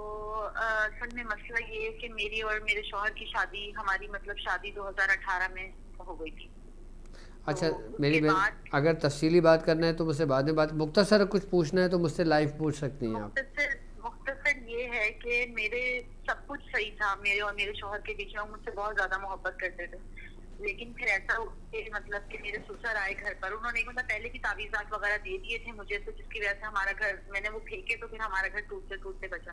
اصل میں مسئلہ یہ ہے کہ میری اور میرے شوہر کی شادی, ہماری مطلب شادی 2018 میں ہو گئی تھی. اچھا میری بہن, اگر تفصیلی بات کرنا ہے تو مجھ سے بعد میں بات, مختصر کچھ پوچھنا ہے تو مجھ سے لائیو پوچھ سکتی ہیں آپ. مختصر یہ ہے کہ میرے سب کچھ صحیح تھا, میرے اور میرے شوہر کے بیچ میں, مجھ سے بہت زیادہ محبت کرتے تھے. لیکن پھر ایسا ہوا کہ مطلب کہ میرے سسر آئے گھر پر, انہوں نے مطلب پہلے کی تعویذات وغیرہ دے دیے تھے مجھے, تو جس کی وجہ سے ہمارا گھر, میں نے وہ پھینکے تو پھر ہمارا گھر ٹوٹتے ٹوٹتے بچا.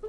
2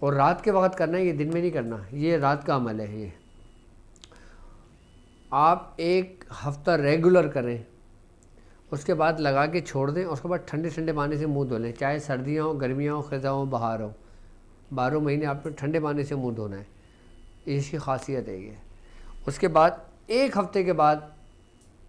اور رات کے وقت کرنا ہے، یہ دن میں نہیں کرنا، یہ رات کا عمل ہے۔ یہ آپ 1 ہفتہ ریگولر کریں، اس کے بعد لگا کے چھوڑ دیں، اس کے بعد ٹھنڈے ٹھنڈے پانی سے منہ دھو لیں، چاہے سردیاں ہوں، گرمیاں ہوں، خزاں ہوں، بہار ہو، 12 مہینے آپ کو ٹھنڈے پانی سے منہ دھونا ہے، اس کی خاصیت ہے یہ۔ اس کے بعد 1 ہفتے کے بعد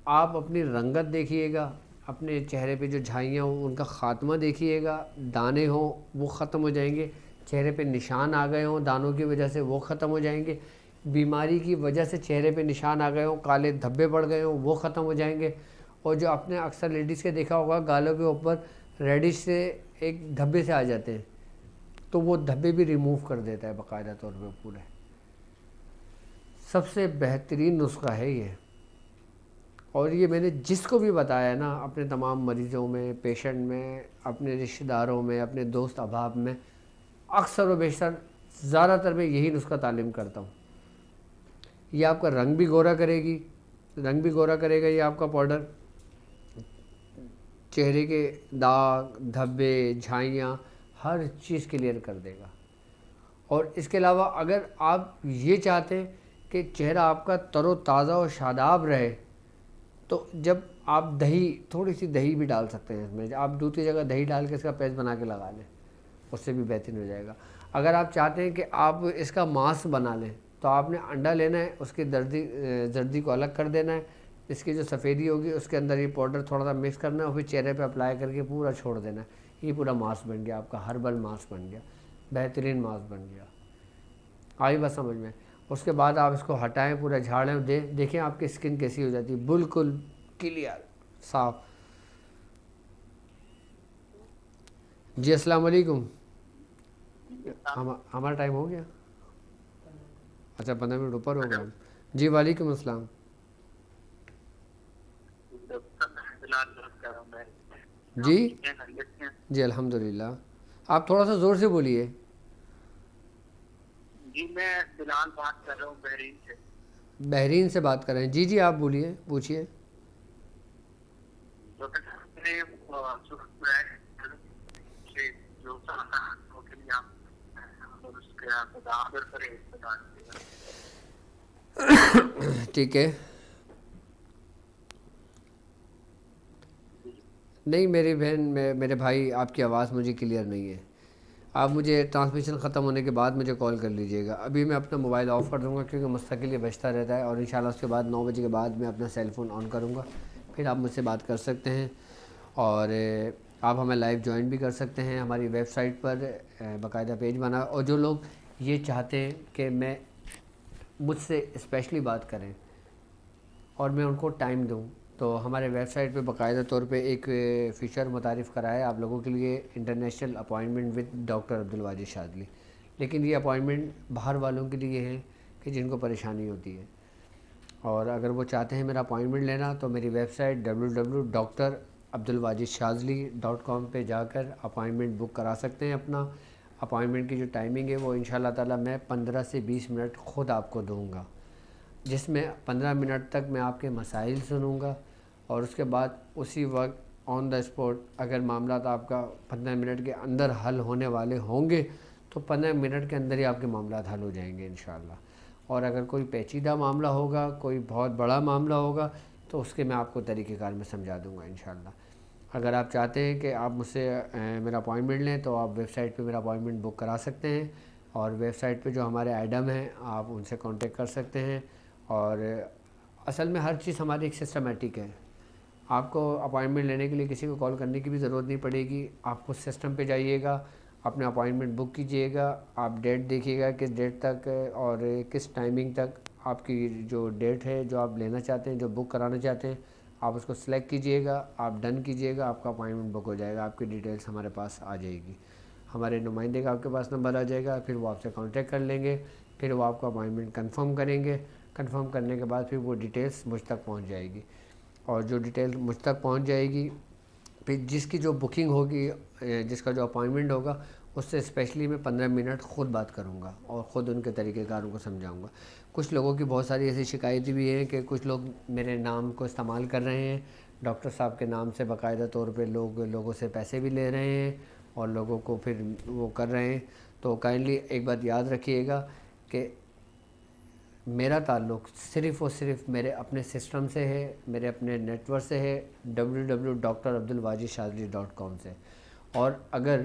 آپ اپنی رنگت دیکھیے گا، اپنے چہرے پہ جو جھائیاں ہوں ان کا خاتمہ دیکھیے گا، دانے ہوں وہ ختم ہو جائیں گے، چہرے پہ نشان آ گئے ہوں دانوں کی وجہ سے وہ ختم ہو جائیں گے، بیماری کی وجہ سے چہرے پہ نشان آ گئے ہوں، کالے دھبے پڑ گئے ہوں وہ ختم ہو جائیں گے، اور جو آپ نے اکثر لیڈیز کے دیکھا ہوگا گالوں کے اوپر ریڈش سے ایک دھبے سے آ جاتے ہیں، تو وہ دھبے بھی ریموو کر دیتا ہے باقاعدہ طور پہ پورے۔ سب سے بہترین نسخہ ہے یہ، اور یہ میں نے جس کو بھی بتایا نا اپنے تمام مریضوں میں، پیشنٹ میں، اپنے رشتہ داروں میں، اپنے دوست احباب میں، اکثر و بیشتر زیادہ تر میں یہی نسخہ تعلیم کرتا ہوں۔ یہ آپ کا رنگ بھی گورا کرے گی، رنگ بھی گورا کرے گا یہ آپ کا پاؤڈر، چہرے کے داغ، دھبے، جھائیاں، ہر چیز کلیئر کر دے گا۔ اور اس کے علاوہ اگر آپ یہ چاہتے ہیں کہ چہرہ آپ کا تر و تازہ و شاداب رہے، تو جب آپ دہی، تھوڑی سی دہی بھی ڈال سکتے ہیں اس میں، آپ دودھ کی جگہ دہی ڈال کے اس کا پیسٹ بنا کے لگا لیں، اس سے بھی بہترین ہو جائے گا۔ اگر آپ چاہتے ہیں کہ آپ اس کا ماسک بنا لیں تو آپ نے انڈا لینا ہے، اس کی زردی کو الگ کر دینا ہے، اس کی جو سفیدی ہوگی اس کے اندر یہ پاؤڈر تھوڑا سا مکس کرنا ہے اور پھر چہرے پہ اپلائی کر کے پورا چھوڑ دینا ہے، یہ پورا ماسک بن گیا آپ کا، ہربل ماسک بن گیا، بہترین ماسک بن گیا۔ آئی بات سمجھ میں؟ اس کے بعد آپ اس کو ہٹائیں، پورا جھاڑیں، دیکھیں آپ کی اسکن کیسی ہو جاتی ہے، بالکل کلیئر، صاف۔ جی السلام علیکم، ہمارا ٹائم ہو گیا؟ اچھا 15 منٹ اوپر ہو گیا۔ جی وعلیکم السلام۔ جی جی الحمدللہ، آپ تھوڑا سا زور سے بولیے۔ جی میں بلال بات کر رہا ہوں بحرین سے۔ بحرین سے بات کر رہے ہیں؟ جی جی آپ بولیے، پوچھیے۔ ٹھیک ہے، نہیں میری بہن، میرے بھائی، آپ کی آواز مجھے کلیئر نہیں ہے، آپ مجھے ٹرانسمیشن ختم ہونے کے بعد مجھے کال کر لیجئے گا۔ ابھی میں اپنا موبائل آف کر دوں گا کیونکہ مستقل یہ بجتا رہتا ہے، اور انشاءاللہ اس کے بعد 9 بجے کے بعد میں اپنا سیل فون آن کروں گا، پھر آپ مجھ سے بات کر سکتے ہیں، اور آپ ہمیں لائیو جوائن بھی کر سکتے ہیں ہماری ویب سائٹ پر، باقاعدہ پیج بنا، اور جو لوگ یہ چاہتے ہیں کہ میں مجھ سے اسپیشلی بات کریں اور میں ان کو ٹائم دوں، تو ہمارے ویب سائٹ پہ باقاعدہ طور پہ ایک فیچر متعارف کرا ہے آپ لوگوں کے لیے، international appointment with doctor Abdul Wajid Shazli, لیکن یہ اپوائنٹمنٹ باہر والوں کے لیے ہے کہ جن کو پریشانی ہوتی ہے، اور اگر وہ چاہتے ہیں میرا اپوائنٹمنٹ لینا تو میری ویب سائٹ www.drabdulwajidshazli.com پہ جا کر اپوائنٹمنٹ بک کرا سکتے ہیں اپنا۔ اپوائنٹمنٹ کی جو ٹائمنگ ہے وہ انشاءاللہ تعالی میں 15 سے 20 منٹ خود آپ کو دوں گا، جس میں 15 منٹ تک میں آپ کے مسائل سنوں گا، اور اس کے بعد اسی وقت آن دا اسپاٹ اگر معاملات آپ کا 15 منٹ کے اندر حل ہونے والے ہوں گے تو 15 منٹ کے اندر ہی آپ کے معاملات حل ہو جائیں گے انشاءاللہ، اور اگر کوئی پیچیدہ معاملہ ہوگا، کوئی بہت بڑا معاملہ ہوگا تو اس کے میں آپ کو طریقہ کار میں سمجھا دوں گا انشاءاللہ۔ اگر آپ چاہتے ہیں کہ آپ مجھ سے میرا اپوائنٹمنٹ لیں تو آپ ویب سائٹ پہ میرا اپوائنٹمنٹ بک کرا سکتے ہیں، اور ویب سائٹ پہ جو ہمارے ایڈم ہیں آپ ان سے کانٹیکٹ کر سکتے ہیں، اور اصل میں ہر چیز ہماری ایک سسٹمیٹک ہے، آپ کو اپوائنٹمنٹ لینے کے لیے کسی کو کال کرنے کی بھی ضرورت نہیں پڑے گی، آپ کو سسٹم پہ جائیے گا، اپنا اپوائنٹمنٹ بک کیجئے گا، آپ ڈیٹ دیکھیے گا کس ڈیٹ تک اور کس ٹائمنگ تک آپ کی جو ڈیٹ ہے جو آپ لینا چاہتے ہیں، جو بک کرانا چاہتے ہیں، آپ اس کو سلیکٹ کیجئے گا، آپ ڈن کیجئے گا، آپ کا اپوائنٹمنٹ بک ہو جائے گا، آپ کی ڈیٹیلز ہمارے پاس آ جائے گی، ہمارے نمائندے کا آپ کے پاس نمبر آ جائے گا، پھر وہ آپ سے کانٹیکٹ کر لیں گے، پھر وہ آپ کا اپوائنٹمنٹ کنفرم کریں گے، کنفرم کرنے کے بعد پھر وہ ڈیٹیلز مجھ تک پہنچ جائے گی، اور جو ڈیٹیل مجھ تک پہنچ جائے گی پھر جس کی جو بکنگ ہوگی، جس کا جو اپوائنٹمنٹ ہوگا، اس سے اسپیشلی میں 15 منٹ خود بات کروں گا اور خود ان کے طریقہ کاروں کو سمجھاؤں گا۔ کچھ لوگوں کی بہت ساری ایسی شکایتیں بھی ہیں کہ کچھ لوگ میرے نام کو استعمال کر رہے ہیں، ڈاکٹر صاحب کے نام سے باقاعدہ طور پہ لوگوں سے پیسے بھی لے رہے ہیں اور لوگوں کو پھر وہ کر رہے ہیں، تو کائنڈلی ایک بات یاد رکھیے گا کہ میرا تعلق صرف اور صرف میرے اپنے سسٹم سے ہے، میرے اپنے نیٹ ورک سے ہے www.drabdulwajidshadri.com سے. اور اگر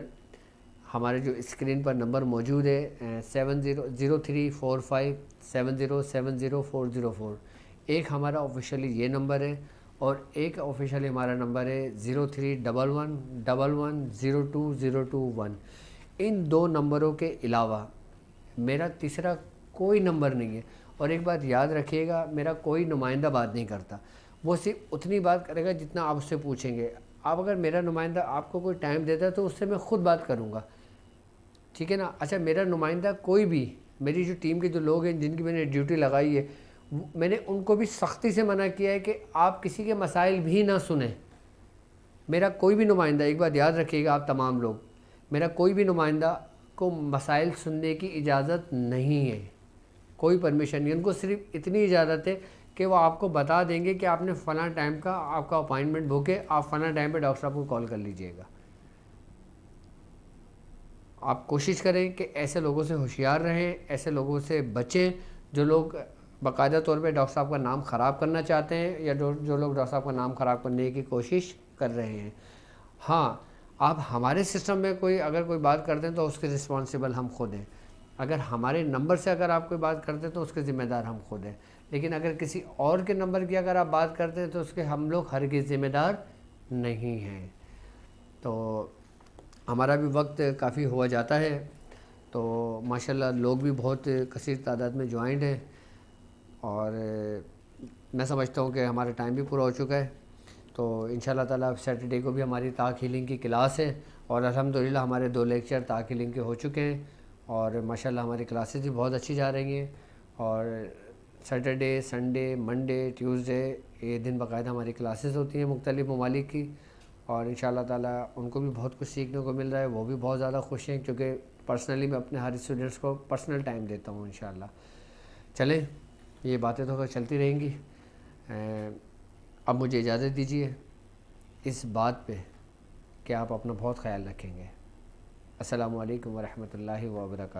ہمارے جو اسکرین پر نمبر موجود ہے 70034570700404، ایک ہمارا آفیشیلی یہ نمبر ہے اور ایک آفیشیلی ہمارا نمبر ہے 031111020221. ان دو نمبروں کے علاوہ میرا تیسرا کوئی نمبر نہیں ہے. اور ایک بات یاد رکھیے گا، میرا کوئی نمائندہ بات نہیں کرتا، وہ صرف اتنی بات کرے گا جتنا آپ اس سے پوچھیں گے. آپ اگر میرا نمائندہ آپ کو کوئی ٹائم دیتا ہے تو اس سے میں خود بات کروں گا، ٹھیک ہے نا. اچھا، میرا نمائندہ کوئی بھی، میری جو ٹیم کے جو لوگ ہیں جن کی میں نے ڈیوٹی لگائی ہے، میں نے ان کو بھی سختی سے منع کیا ہے کہ آپ کسی کے مسائل بھی نہ سنیں. میرا کوئی بھی نمائندہ، ایک بات یاد رکھیے گا آپ تمام لوگ، میرا کوئی بھی نمائندہ کو مسائل سننے کی اجازت نہیں ہے، کوئی پرمیشن نہیں. ان کو صرف اتنی اجازت ہے کہ وہ آپ کو بتا دیں گے کہ آپ نے فلاں ٹائم کا آپ کا اپائنٹمنٹ بک ہے، آپ فلاں ٹائم پہ ڈاکٹر صاحب کو کال کر لیجئے گا. آپ کوشش کریں کہ ایسے لوگوں سے ہوشیار رہیں، ایسے لوگوں سے بچیں جو لوگ باقاعدہ طور پہ ڈاکٹر صاحب کا نام خراب کرنا چاہتے ہیں یا جو لوگ ڈاکٹر صاحب کا نام خراب کرنے کی کوشش کر رہے ہیں. ہاں، آپ ہمارے سسٹم میں اگر کوئی بات کرتے ہیں تو اس کے رسپانسیبل ہم خود ہیں. اگر ہمارے نمبر سے اگر آپ کوئی بات کرتے ہیں تو اس کے ذمہ دار ہم خود ہیں. لیکن اگر کسی اور کے نمبر کی اگر آپ بات کرتے ہیں تو اس کے ہم لوگ ہرگز ذمہ دار نہیں ہیں. تو ہمارا بھی وقت کافی ہوا جاتا ہے، تو ماشاءاللہ لوگ بھی بہت کثیر تعداد میں جوائنڈ ہیں، اور میں سمجھتا ہوں کہ ہمارا ٹائم بھی پورا ہو چکا ہے. تو انشاءاللہ تعالیٰ سیٹرڈے کو بھی ہماری طاق ہیلنگ کی کلاس ہے، اور الحمدللہ ہمارے 2 لیکچر طاق ہیلنگ کے ہو چکے ہیں، اور ماشاءاللہ ہماری کلاسز بھی بہت اچھی جا رہی ہیں. اور سیٹرڈے، سنڈے، منڈے، ٹیوزڈے یہ دن باقاعدہ ہماری کلاسز ہوتی ہیں مختلف ممالک کی، اور انشاءاللہ تعالیٰ ان کو بھی بہت کچھ سیکھنے کو مل رہا ہے. وہ بھی بہت زیادہ خوش ہیں کیونکہ پرسنلی میں اپنے ہر اسٹوڈنٹس کو پرسنل ٹائم دیتا ہوں انشاءاللہ. چلیں، یہ باتیں تو چلتی رہیں گی. اب مجھے اجازت دیجیے اس بات پہ کہ آپ اپنا بہت خیال رکھیں گے. السلام علیکم ورحمۃ اللہ وبرکاتہ.